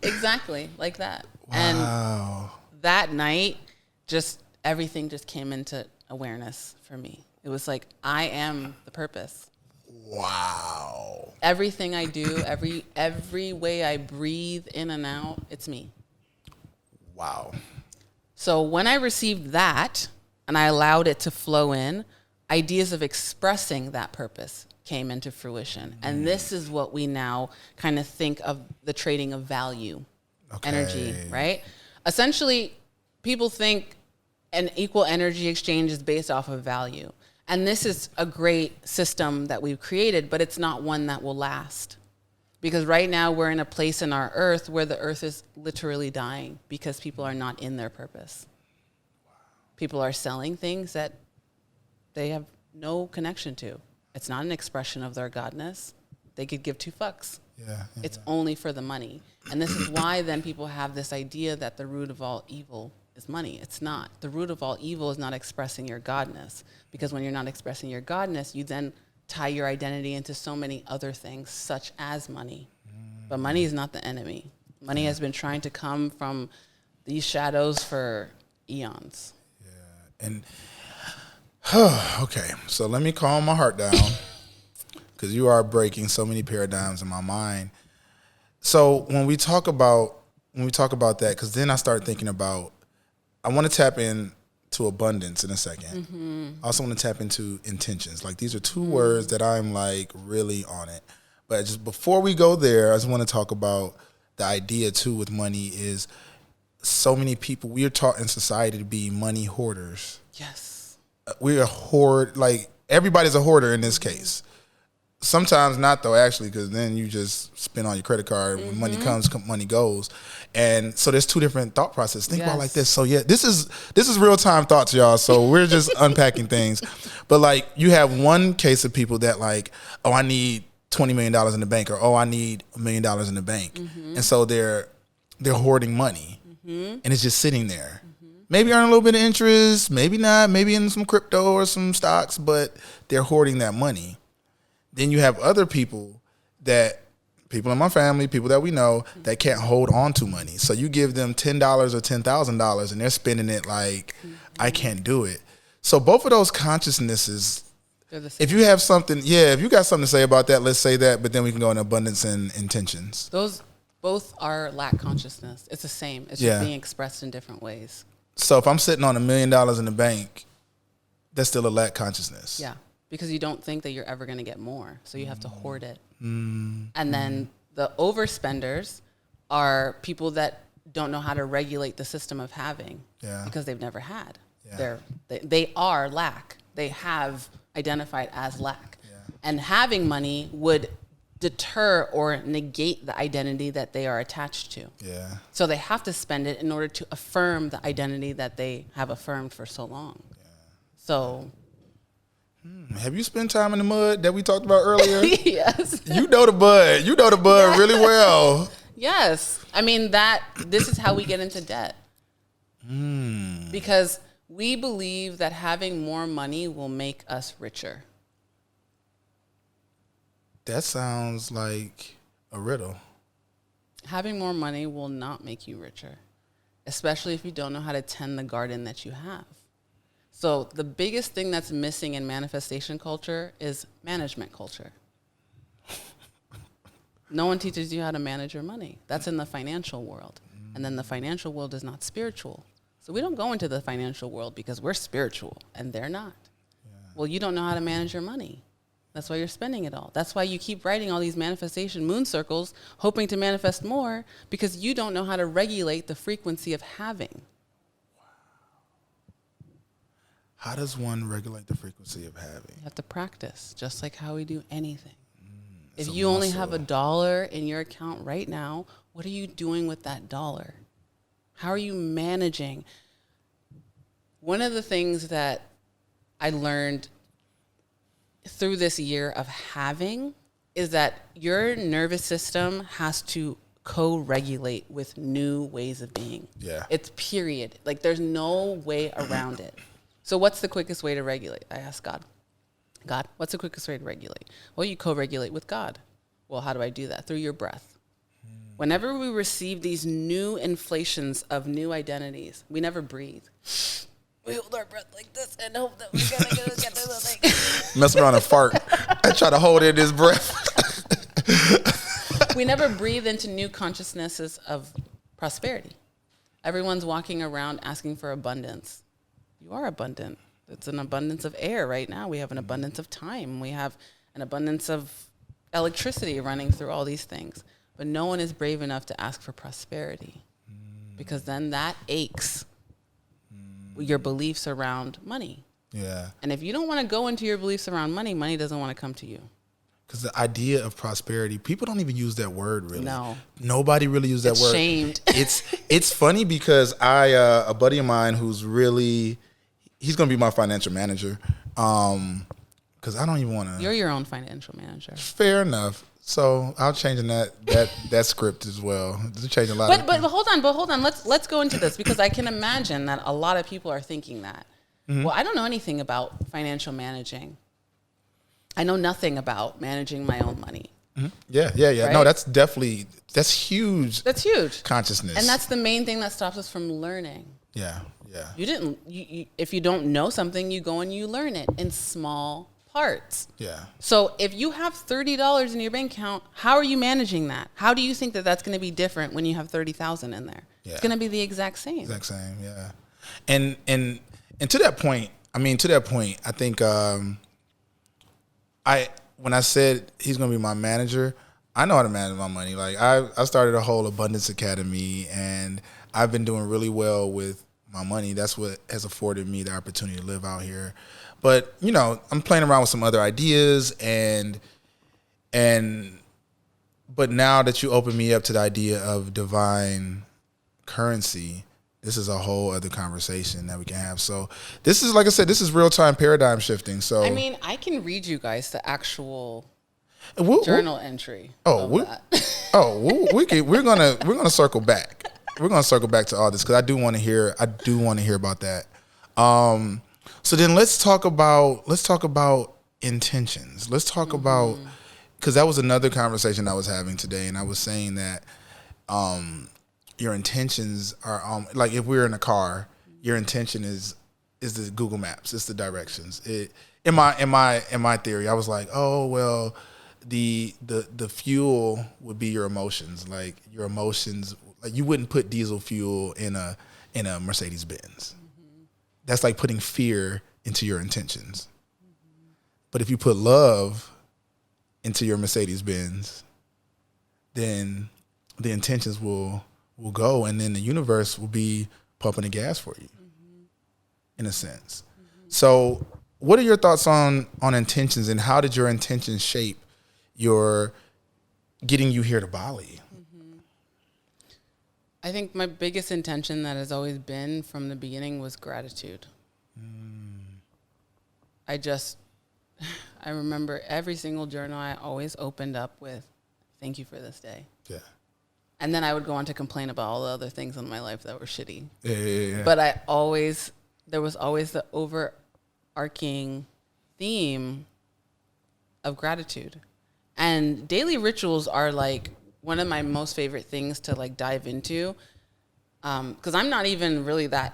Exactly, like that. Wow. And that night, just everything just came into awareness for me. It was like, I am the purpose. Wow. Everything I do, every way I breathe in and out, it's me. Wow. So when I received that and I allowed it to flow in, ideas of expressing that purpose came into fruition. And this is what we now kind of think of the trading of value, energy, right? Essentially, people think an equal energy exchange is based off of value. And this is a great system that we've created, but it's not one that will last. Because right now we're in a place in our earth where the earth is literally dying because people are not in their purpose. Wow. People are selling things that they have no connection to. It's not an expression of their godness. They could give two fucks. Yeah. It's only for the money. And this is why then people have this idea that the root of all evil is money. It's not. The root of all evil is not expressing your godness. Because when you're not expressing your godness, you then tie your identity into so many other things, such as money. But money is not the enemy. Money has been trying to come from these shadows for eons. Yeah. And okay, so let me calm my heart down, because you are breaking so many paradigms in my mind. So when we talk about that, because then I start thinking about, I want to tap in to abundance in a second. Mm-hmm. I also want to tap into intentions. Like, these are two words that I'm like really on it. But just before we go there, I just want to talk about the idea too with money is so many people, we are taught in society to be money hoarders. Yes. We are hoard, like everybody's a hoarder in this case. Sometimes not though, actually, because then you just spend on your credit card. When money comes, money goes. And so there's two different thought processes. Think about it like this. So yeah, this is real time thoughts, y'all. So we're just unpacking things. But like, you have one case of people that like, oh, I need $20 million in the bank, or oh, I need $1 million in the bank. Mm-hmm. And so they're hoarding money, and it's just sitting there. Maybe earn a little bit of interest, maybe not, maybe in some crypto or some stocks, but they're hoarding that money. Then you have other people in my family, people that we know, that can't hold on to money. So you give them $10 or $10,000 and they're spending it like, I can't do it. So both of those consciousnesses, if you have something, if you got something to say about that, let's say that, but then we can go in abundance and intentions. Those both are lack consciousness. It's the same. It's just being expressed in different ways. So if I'm sitting on $1 million in the bank, that's still a lack consciousness. Yeah. Because you don't think that you're ever going to get more. So you have to hoard it. And then the overspenders are people that don't know how to regulate the system of having because they've never had. Yeah. They are lack. They have identified as lack. Yeah. And having money would deter or negate the identity that they are attached to. Yeah. So they have to spend it in order to affirm the identity that they have affirmed for so long. Yeah. So... Have you spent time in the mud that we talked about earlier? Yes. You know the bud. You know the bud really well. Yes. I mean, this is how we get into debt. Because we believe that having more money will make us richer. That sounds like a riddle. Having more money will not make you richer, especially if you don't know how to tend the garden that you have. So the biggest thing that's missing in manifestation culture is management culture. No one teaches you how to manage your money. That's in the financial world. And then the financial world is not spiritual. So we don't go into the financial world because we're spiritual and they're not. Yeah. Well, you don't know how to manage your money. That's why you're spending it all. That's why you keep writing all these manifestation moon circles, hoping to manifest more, because you don't know how to regulate the frequency of having. Wow. How does one regulate the frequency of having? You have to practice, just like how we do anything. If you only have $1 in your account right now, what are you doing with that dollar? How are you managing? One of the things that I learned through this year of having is that your nervous system has to co-regulate with new ways of being. Yeah. It's period. Like there's no way around it. So what's the quickest way to regulate? I asked God. God, what's the quickest way to regulate? Well, you co-regulate with God. Well, how do I do that? Through your breath. Whenever we receive these new inflations of new identities, we never breathe. We hold our breath like this and hope that we're going to get through the thing. Mess around and fart. I try to hold in this breath. We never breathe into new consciousnesses of prosperity. Everyone's walking around asking for abundance. You are abundant. It's an abundance of air right now. We have an abundance of time. We have an abundance of electricity running through all these things. But no one is brave enough to ask for prosperity because then that aches your beliefs around money. Yeah. And if you don't want to go into your beliefs around money, money doesn't want to come to you. Because the idea of prosperity, people don't even use that word really. No. Nobody really uses that word. Shamed. It's funny because a buddy of mine who's really, he's going to be my financial manager. Because I don't even want to. You're your own financial manager. Fair enough. So I'll change that script as well. Change a lot. But hold on. Let's go into this because I can imagine that a lot of people are thinking that. Mm-hmm. Well, I don't know anything about financial managing. I know nothing about managing my own money. Mm-hmm. Yeah. Right? No, that's huge. That's huge. Consciousness. And that's the main thing that stops us from learning. Yeah. You if you don't know something, you go and you learn it in small parts. Yeah. So if you have $30 in your bank account, how are you managing that? How do you think that that's going to be different when you have 30,000 in there? Yeah. It's going to be the exact same. Yeah. And to that point, I think when I said he's going to be my manager, I know how to manage my money. Like I started a whole abundance academy and I've been doing really well with my money. That's what has afforded me the opportunity to live out here. But, I'm playing around with some other ideas but now that you open me up to the idea of divine currency, this is a whole other conversation that we can have. So this is, like I said, this is real-time paradigm shifting. So I can read you guys the actual journal entry. We're gonna circle back. We're gonna circle back to all this because I do want to hear about that. So then let's talk about intentions. Let's talk about, because that was another conversation I was having today, and I was saying that your intentions are like if we're in a car, your intention is the Google Maps, it's the directions. In my theory, I was like, oh well, the fuel would be your emotions. Like your emotions, like you wouldn't put diesel fuel in a Mercedes Benz. That's like putting fear into your intentions. But if you put love into your Mercedes Benz, then the intentions will go, and then the universe will be pumping the gas for you, in a sense. So what are your thoughts on intentions, and how did your intentions shape your getting you here to Bali? I think my biggest intention that has always been from the beginning was gratitude. I remember every single journal I always opened up with, thank you for this day. Yeah. And then I would go on to complain about all the other things in my life that were shitty. Yeah. But there was always the overarching theme of gratitude. And daily rituals are like one of my most favorite things to like dive into, because I'm not even really that.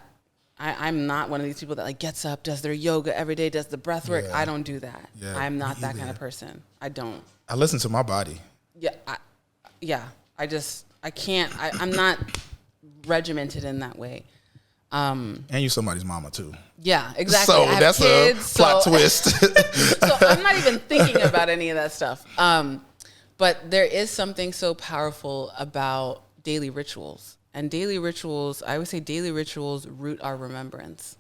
I'm not one of these people that like gets up, does their yoga every day, does the breath work. I don't do that. I'm not that kind of person. I don't. I listen to my body. I can't. I'm not regimented in that way. And you somebody's mama too. Yeah, exactly. So that's kids, a plot twist. So I'm not even thinking about any of that stuff. But there is something so powerful about daily rituals. And daily rituals, I would say daily rituals root our remembrance.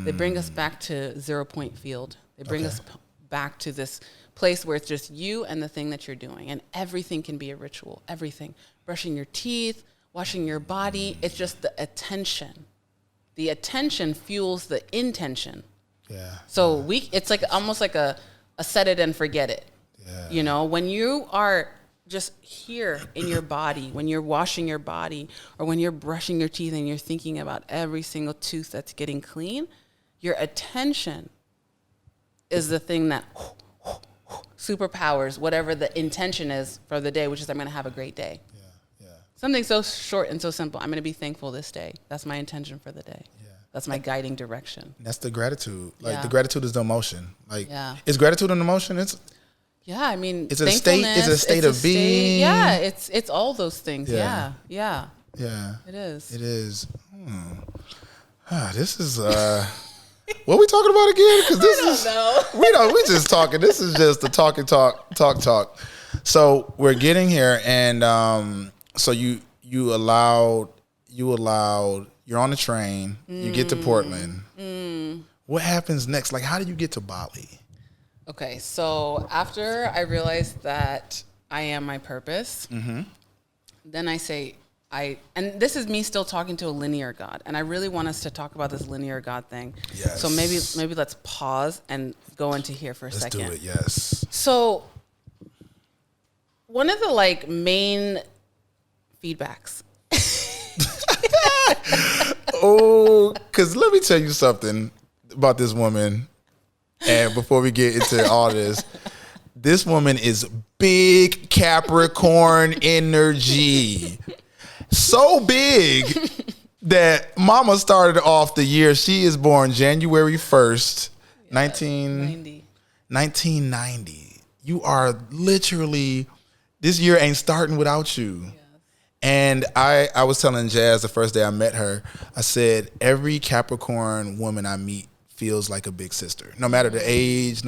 They bring us back to 0 point field. They bring us back to this place where it's just you and the thing that you're doing. And everything can be a ritual, everything. Brushing your teeth, washing your body. It's just the attention. The attention fuels the intention. Yeah. So it's like almost like a set it and forget it. Yeah. You know, when you are just here in your body, when you're washing your body or when you're brushing your teeth and you're thinking about every single tooth that's getting clean, your attention is the thing that superpowers whatever the intention is for the day, which is I'm going to have a great day. Yeah. Something so short and so simple. I'm going to be thankful this day. That's my intention for the day. Yeah. That's my guiding direction. That's the gratitude. Like the gratitude is the emotion. Like is gratitude an emotion? Yeah, I mean, it's a state. It's a state of being. Yeah, it's all those things. Yeah. It is. It is. This is what are we talking about again? Because this we just talking. This is just the talk. So we're getting here, and so you allowed. You're on the train. You get to Portland. What happens next? Like, how did you get to Bali? Okay, so after I realized that I am my purpose, then I say, and this is me still talking to a linear God, and I really want us to talk about this linear God thing. Yes. So maybe let's pause and go into here for a second. Let's do it, yes. So one of the like main feedbacks. Oh, because let me tell you something about this woman. And before we get into all this woman is big Capricorn energy. So big that mama started off the year. She is born January 1st, 1990. You are literally, this year ain't starting without you. Yes. And I was telling Jas the first day I met her, I said, every Capricorn woman I meet feels like a big sister, no matter the age,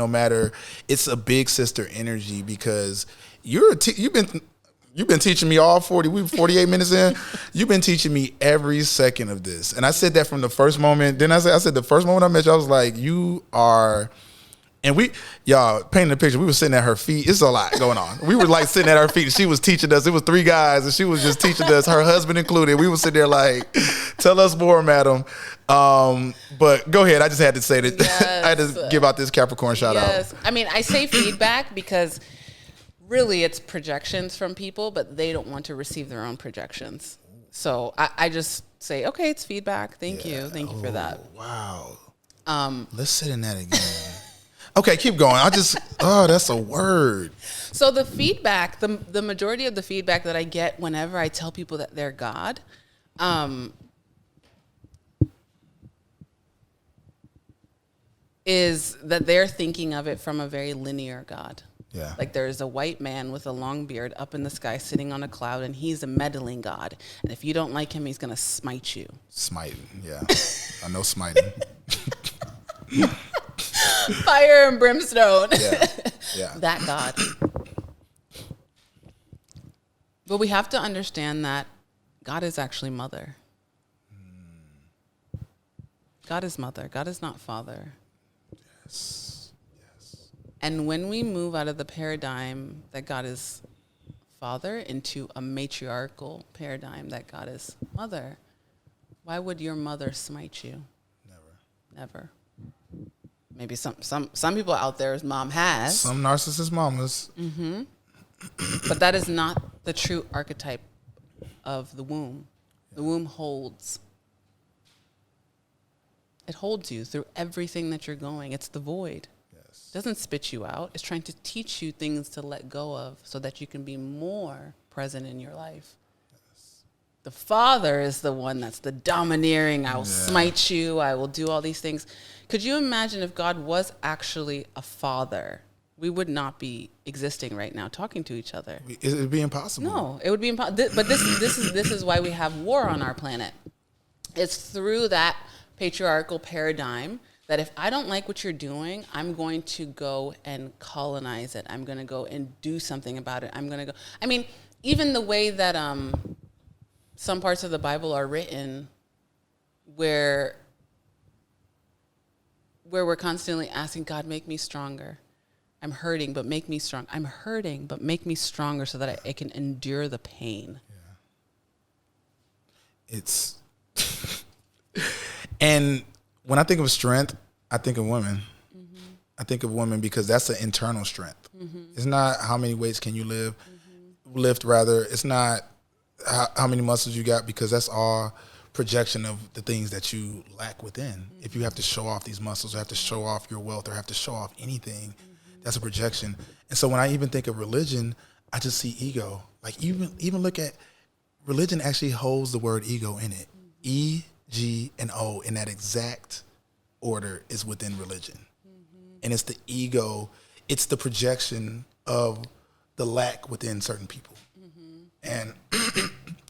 it's a big sister energy because you've been teaching me all 48 minutes in. You've been teaching me every second of this. And I said that from the first moment. Then I said the first moment I met you, I was like, you are, and y'all painting the picture, we were sitting at her feet. It's a lot going on. We were like sitting at her feet and she was teaching us. It was 3 guys and she was just teaching us, her husband included. We were sitting there like, tell us more, madam. But go ahead. I just had to say that. Yes. I had to give out this Capricorn shout out. I mean, I say feedback because really it's projections from people, but they don't want to receive their own projections. So I just say, okay, it's feedback. Thank you. Thank you for that. Wow. Let's sit in that again. Okay, keep going. That's a word. So the feedback, the majority of the feedback that I get whenever I tell people that they're God, is that they're thinking of it from a very linear God. Yeah. Like there's a white man with a long beard up in the sky sitting on a cloud, and he's a meddling God. And if you don't like him, he's going to smite you. Smiting, yeah. I know smiting. Fire and brimstone. Yeah. That God. But we have to understand that God is actually mother. God is mother. God is not father. Yes. And when we move out of the paradigm that God is father into a matriarchal paradigm that God is mother, why would your mother smite you? Never. Maybe some people out there's mom has. Some narcissist mamas. Mm-hmm. But that is not the true archetype of the womb. The womb holds. It holds you through everything that you're going. It's the void. Yes. It doesn't spit you out. It's trying to teach you things to let go of so that you can be more present in your life. Yes. The Father is the one that's the domineering. I will smite you. I will do all these things. Could you imagine if God was actually a father? We would not be existing right now talking to each other. It would be impossible. No, it would be impossible. But this is why we have war on our planet. It's through that patriarchal paradigm that if I don't like what you're doing, I'm going to go and colonize it. I'm going to go and do something about it. I'm going to go. I mean, even the way that some parts of the Bible are written, where we're constantly asking God, make me stronger. I'm hurting, but make me strong. I'm hurting, but make me stronger so that I can endure the pain. Yeah. It's and when I think of strength, I think of women. Mm-hmm. I think of women because that's an internal strength. Mm-hmm. It's not how many weights can you lift rather. It's not how many muscles you got, because that's all projection of the things that you lack within. Mm-hmm. If you have to show off these muscles or have to show off your wealth or have to show off anything, that's a projection. And so when I even think of religion, I just see ego. Like even look at religion actually holds the word ego in it. E, G, and O in that exact order is within religion. Mm-hmm. And it's the ego, it's the projection of the lack within certain people. Mm-hmm. And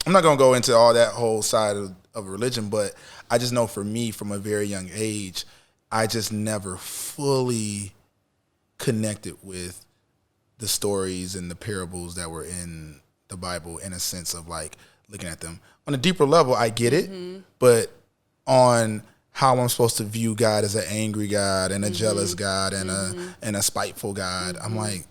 I'm not going to go into all that whole side of religion, but I just know for me from a very young age, I just never fully connected with the stories and the parables that were in the Bible in a sense of like looking at them. On a deeper level, I get it, but on how I'm supposed to view God as an angry God and a jealous God and a spiteful God, I'm like,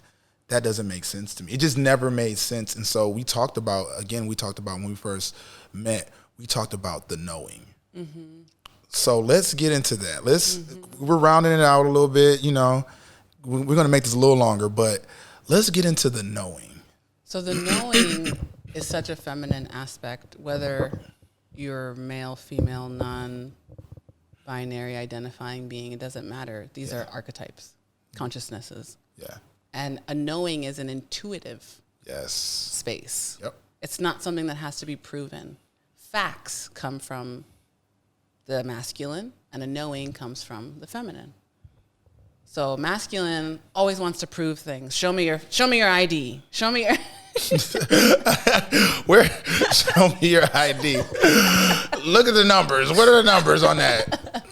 that doesn't make sense to me. It just never made sense. And so we talked about when we first met, we talked about the knowing. Mm-hmm. So let's get into that. We're rounding it out a little bit, you know. We're going to make this a little longer, but let's get into the knowing. So the knowing is such a feminine aspect, whether you're male, female, non-binary identifying being, it doesn't matter. These are archetypes, consciousnesses. Yeah. And a knowing is an intuitive space. Yep. It's not something that has to be proven. Facts come from the masculine, and a knowing comes from the feminine. So masculine always wants to prove things. Show me your ID. Show me your Show me your ID. Look at the numbers. What are the numbers on that?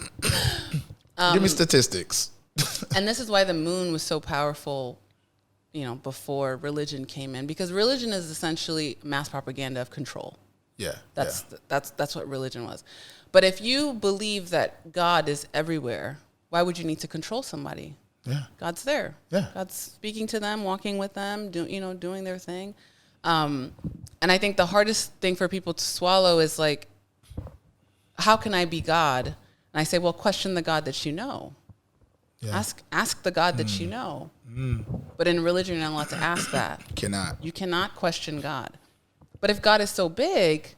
Give me statistics. And this is why the moon was so powerful, you know, before religion came in, because religion is essentially mass propaganda of control. Yeah. That's what religion was. But if you believe that God is everywhere, why would you need to control somebody? Yeah. God's there. Yeah. God's speaking to them, walking with them, doing their thing. And I think the hardest thing for people to swallow is like, how can I be God? And I say, well, question the God that you know. Yeah. Ask the God that you know. But in religion, you're not allowed to ask that. You cannot question God. But if God is so big,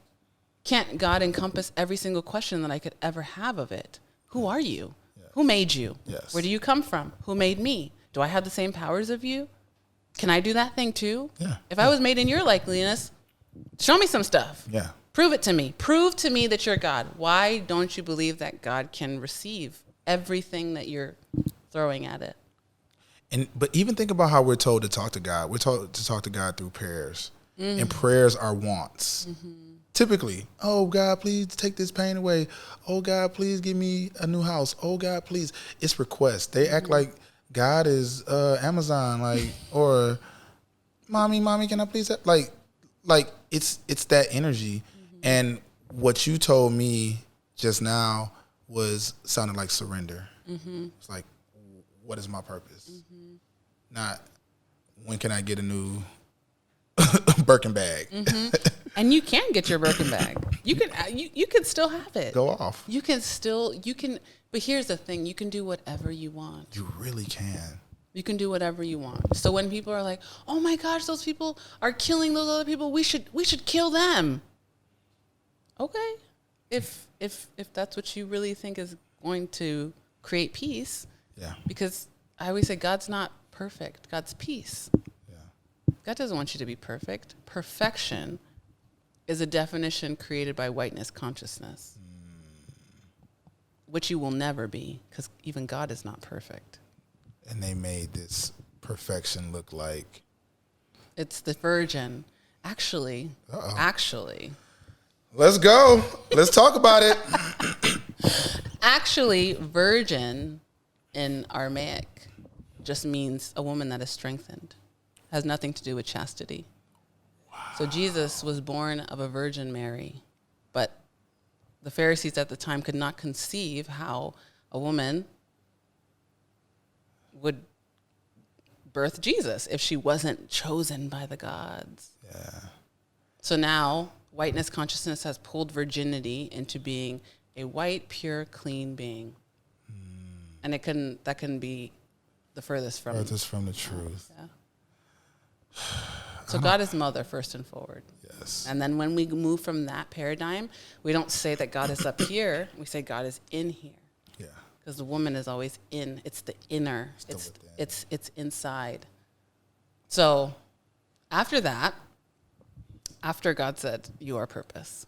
can't God encompass every single question that I could ever have of it? Who are you? Who made you? Yes. Where do you come from? Who made me? Do I have the same powers of you? Can I do that thing too? Yeah. If I was made in your likeness, show me some stuff. Yeah. Prove it to me. Prove to me that you're God. Why don't you believe that God can receive everything that you're throwing at it? But even think about how we're told to talk to God. We're told to talk to God through prayers. Mm-hmm. And prayers are wants. Mm-hmm. Typically, oh, God, please take this pain away. Oh, God, please give me a new house. Oh, God, please. It's requests. They act like God is Amazon, like, or mommy, can I please have? Like it's that energy. Mm-hmm. And what you told me just now sounded like surrender. Mm-hmm. It's like, what is my purpose? Mm-hmm. Not when can I get a new Birkin bag? Mm-hmm. And you can get your Birkin bag. You can still have it. Go off. You can. But here's the thing: you can do whatever you want. You really can. You can do whatever you want. So when people are like, "Oh my gosh, those people are killing those other people. We should kill them." Okay, if that's what you really think is going to create peace. Yeah. Because I always say God's not perfect. God's peace. Yeah. God doesn't want you to be perfect. Perfection is a definition created by whiteness consciousness, which you will never be, because even God is not perfect. And they made this perfection look like... It's the virgin. Actually, Let's go. Let's talk about it. Actually, virgin in Aramaic just means a woman that is strengthened. Has nothing to do with chastity. Wow. So Jesus was born of a Virgin Mary, but the Pharisees at the time could not conceive how a woman would birth Jesus if she wasn't chosen by the gods. Yeah. So now whiteness consciousness has pulled virginity into being a white, pure, clean being. And that can be the furthest from the truth. Yeah. So God is mother first and forward. Yes. And then when we move from that paradigm, we don't say that God is up here. We say God is in here. Yeah. Because the woman is always in. It's the inner. It's inside. So after that, after God said, "You are purpose,"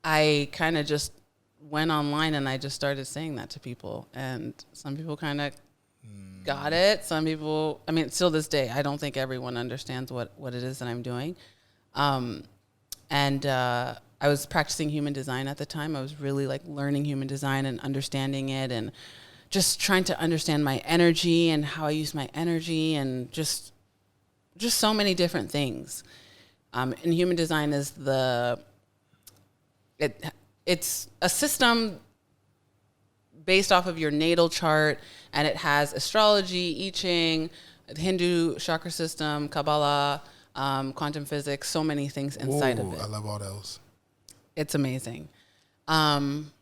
I kind of just went online and I just started saying that to people. And some people kind of got it. Some people, I mean, still this day, I don't think everyone understands what it is that I'm doing. I was practicing human design at the time. I was really like learning human design and understanding it and just trying to understand my energy and how I use my energy and just so many different things. And human design is it's a system based off of your natal chart, and it has astrology, I Ching, Hindu chakra system, Kabbalah, quantum physics, so many things inside of it. I love all those. It's amazing. And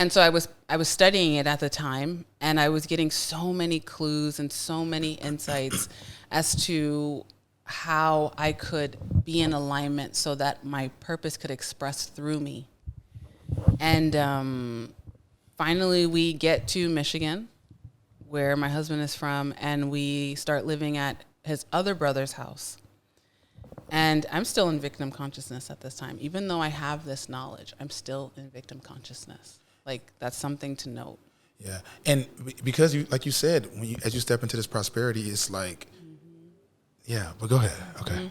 so I was studying it at the time, and I was getting so many clues and so many insights as to how I could be in alignment so that my purpose could express through me. And finally, we get to Michigan, where my husband is from, and we start living at his other brother's house. And I'm still in victim consciousness at this time. Even though I have this knowledge, I'm still in victim consciousness. Like, that's something to note. Yeah. And because you, like you said, as you step into this prosperity, it's like, yeah, but go ahead. Okay. Mm-hmm.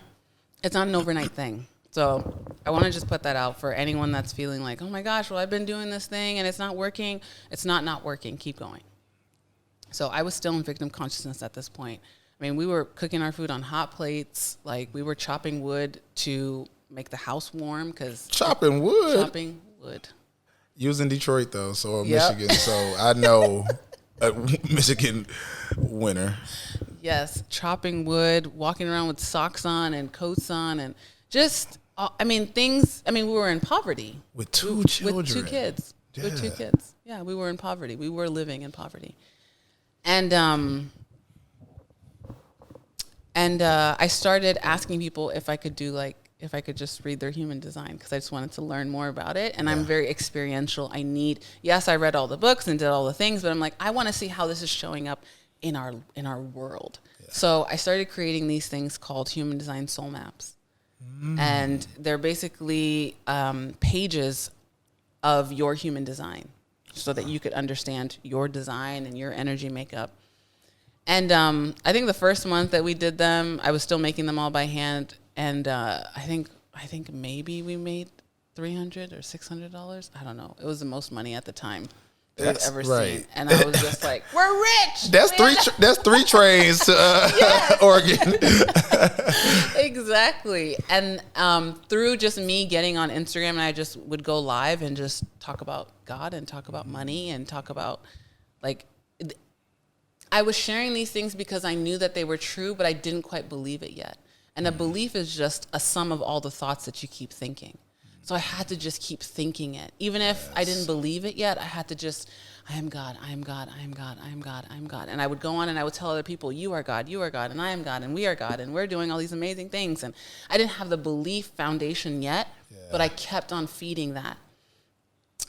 It's not an overnight thing. So I want to just put that out for anyone that's feeling like, oh my gosh, well, I've been doing this thing and it's not working. It's not working. Keep going. So I was still in victim consciousness at this point. I mean, we were cooking our food on hot plates. Like, we were chopping wood to make the house warm. Chopping wood? Chopping wood. You was in Detroit, though, so Michigan. So I know a Michigan winter. Yes, chopping wood, walking around with socks on and coats on, and just, we were in poverty. With two children. With two kids. Yeah. With two kids. Yeah, we were in poverty. We were living in poverty. And I started asking people if I could just read their human design, because I just wanted to learn more about it. And I'm very experiential. I read all the books and did all the things, but I'm like, I want to see how this is showing up in our world. Yeah. So I started creating these things called human design soul maps. And they're basically pages of your human design so that you could understand your design and your energy makeup. And I think the first month that we did them, I was still making them all by hand. And I think maybe we made $300 or $600. I don't know. It was the most money at the time that I've ever seen. And I was just like, we're rich. That's three trains to Oregon. Exactly. And through just me getting on Instagram, and I just would go live and just talk about God and talk about money and talk about, like, I was sharing these things because I knew that they were true, but I didn't quite believe it yet. And a belief is just a sum of all the thoughts that you keep thinking. So I had to just keep thinking it. Even if I didn't believe it yet, I had to just, I am God, I am God, I am God, I am God, I am God. And I would go on and I would tell other people, you are God, and I am God, and we are God, and we're doing all these amazing things. And I didn't have the belief foundation yet, but I kept on feeding that.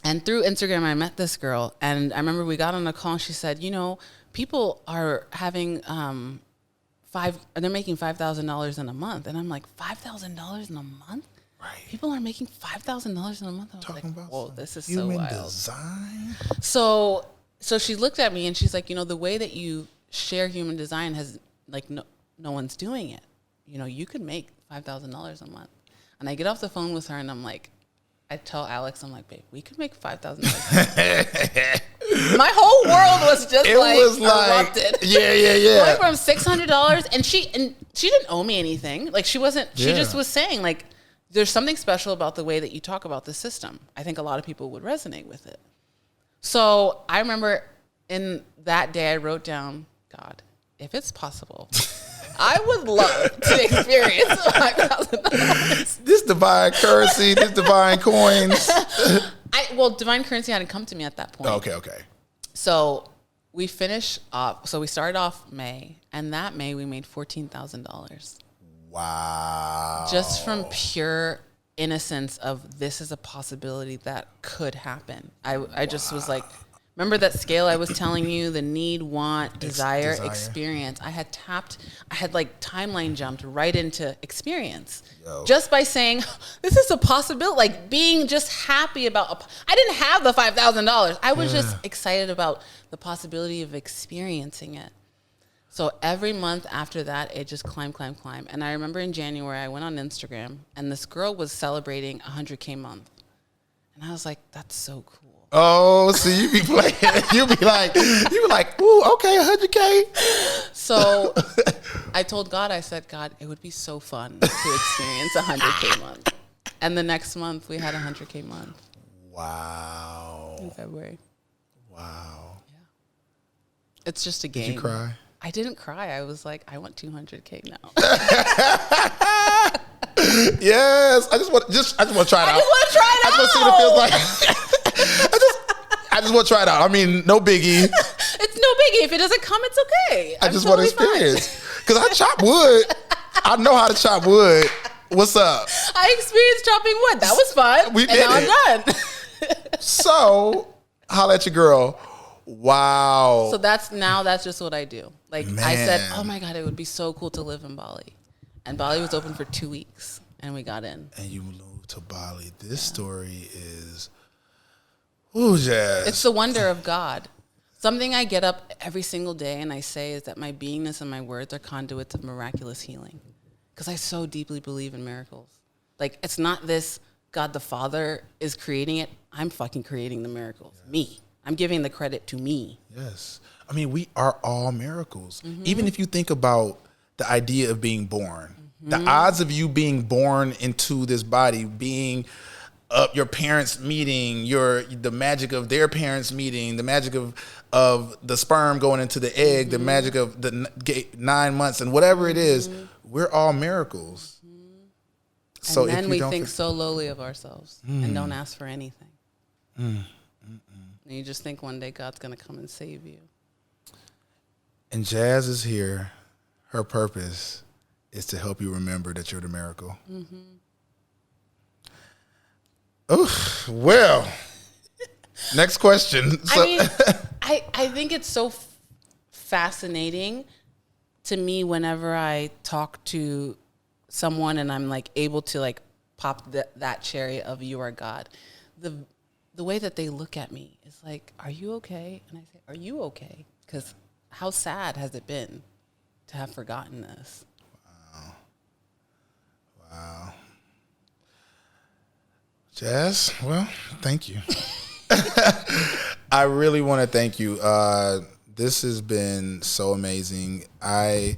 And through Instagram, I met this girl, and I remember we got on a call, and she said, people are having they're making $5,000 in a month. And I'm like, $5,000 in a month? Right. People are making $5,000 in a month. I was Talking like, about whoa, this is so human wild. design. So she looked at me and she's like, the way that you share human design has like no one's doing it. You could make $5,000 a month. And I get off the phone with her and I'm like, I tell Alex, I'm like, babe, we could make $5,000. My whole world was just erupted. Yeah. Going from $600 and she didn't owe me anything. Like she just was saying like, there's something special about the way that you talk about the system. I think a lot of people would resonate with it. So I remember in that day I wrote down, God, if it's possible, I would love to experience $5,000. This divine currency, this divine coins. Divine currency hadn't come to me at that point. Okay. So we finished up. So we started off May, and that May we made $14,000. Wow. Just from pure innocence of this is a possibility that could happen. I just was like, remember that scale I was telling you, the need, want, desire, experience. I had like timeline jumped right into experience. Just by saying, this is a possibility, like being just happy about, I didn't have the $5,000. I was just excited about the possibility of experiencing it. So every month after that, it just climbed. And I remember in January, I went on Instagram and this girl was celebrating 100K month. And I was like, that's so cool. Oh, so you be playing, you be like, ooh, okay, 100K. So I told God, I said, God, it would be so fun to experience 100K month. And the next month we had 100K month. Wow. In February. Wow. Yeah. It's just a game. Did you cry? I didn't cry. I was like, I want 200K now. Yes. I just want to try it out. I just want to try it out. I just want to see what it feels like. I just want to try it out. I mean, no biggie. It's no biggie. If it doesn't come, it's okay. I just want to experience. Because I chop wood. I know how to chop wood. What's up? I experienced chopping wood. That was fun. We did and now I'm done. So, holla at your girl. Wow. So that's just what I do. Like Man. I said, oh my God, it would be so cool to live in Bali. And Bali was open for 2 weeks and we got in. And you moved to Bali. This story is, ooh, Jas. It's the wonder of God. Something I get up every single day and I say is that my beingness and my words are conduits of miraculous healing. Because I so deeply believe in miracles. Like it's not this God the Father is creating it. I'm fucking creating the miracles. Yes. Me. I'm giving the credit to me. Yes. I mean, we are all miracles. Mm-hmm. Even if you think about the idea of being born, the odds of you being born into this body, being your parents meeting, the magic of their parents meeting, the magic of the sperm going into the egg, the magic of the 9 months and whatever it is, we're all miracles. So and then we think so lowly of ourselves and don't ask for anything. And you just think one day God's going to come and save you. And Jas is here. Her purpose is to help you remember that you're the miracle. Oh, well. Next question. I think it's so fascinating to me whenever I talk to someone and I'm like able to like pop that cherry of you are God. The way that they look at me is like, are you okay? And I say, are you okay? Because how sad has it been to have forgotten this? Wow. Jas, well, thank you. I really want to thank you. This has been so amazing. I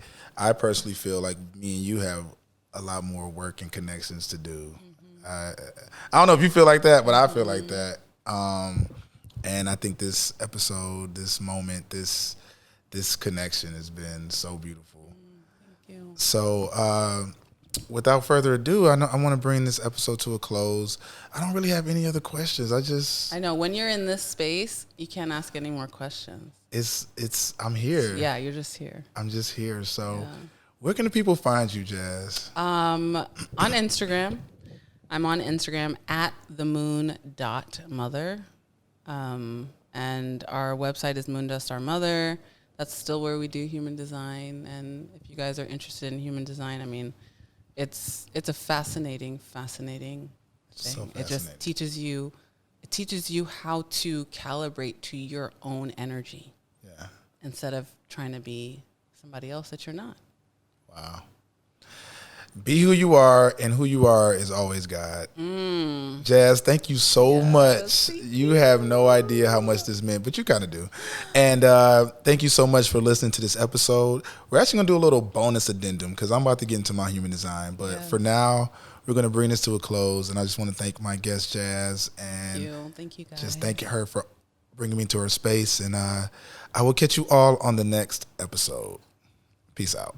personally feel like me and you have a lot more work and connections to do. I don't know if you feel like that, but I feel like that. And I think this episode, this moment, this connection has been so beautiful. Thank you. So, without further ado, I want to bring this episode to a close. I don't really have any other questions. I know when you're in this space, you can't ask any more questions. I'm here. Yeah, you're just here. I'm just here. So, where can the people find you, Jas? On Instagram. I'm on Instagram at themoon.mother. And our website is moon.mother. That's still where we do human design. And if you guys are interested in human design, I mean, it's a fascinating thing. So It just teaches you how to calibrate to your own energy. Yeah. Instead of trying to be somebody else that you're not. Wow. Be who you are, and who you are is always God. Jas, thank you so much. You have no idea how much this meant, but you kind of do. And thank you so much for listening to this episode. We're actually going to do a little bonus addendum because I'm about to get into my human design. But for now, we're going to bring this to a close. And I just want to thank my guest, Jas. And thank you guys. Just thank her for bringing me to her space. And I will catch you all on the next episode. Peace out.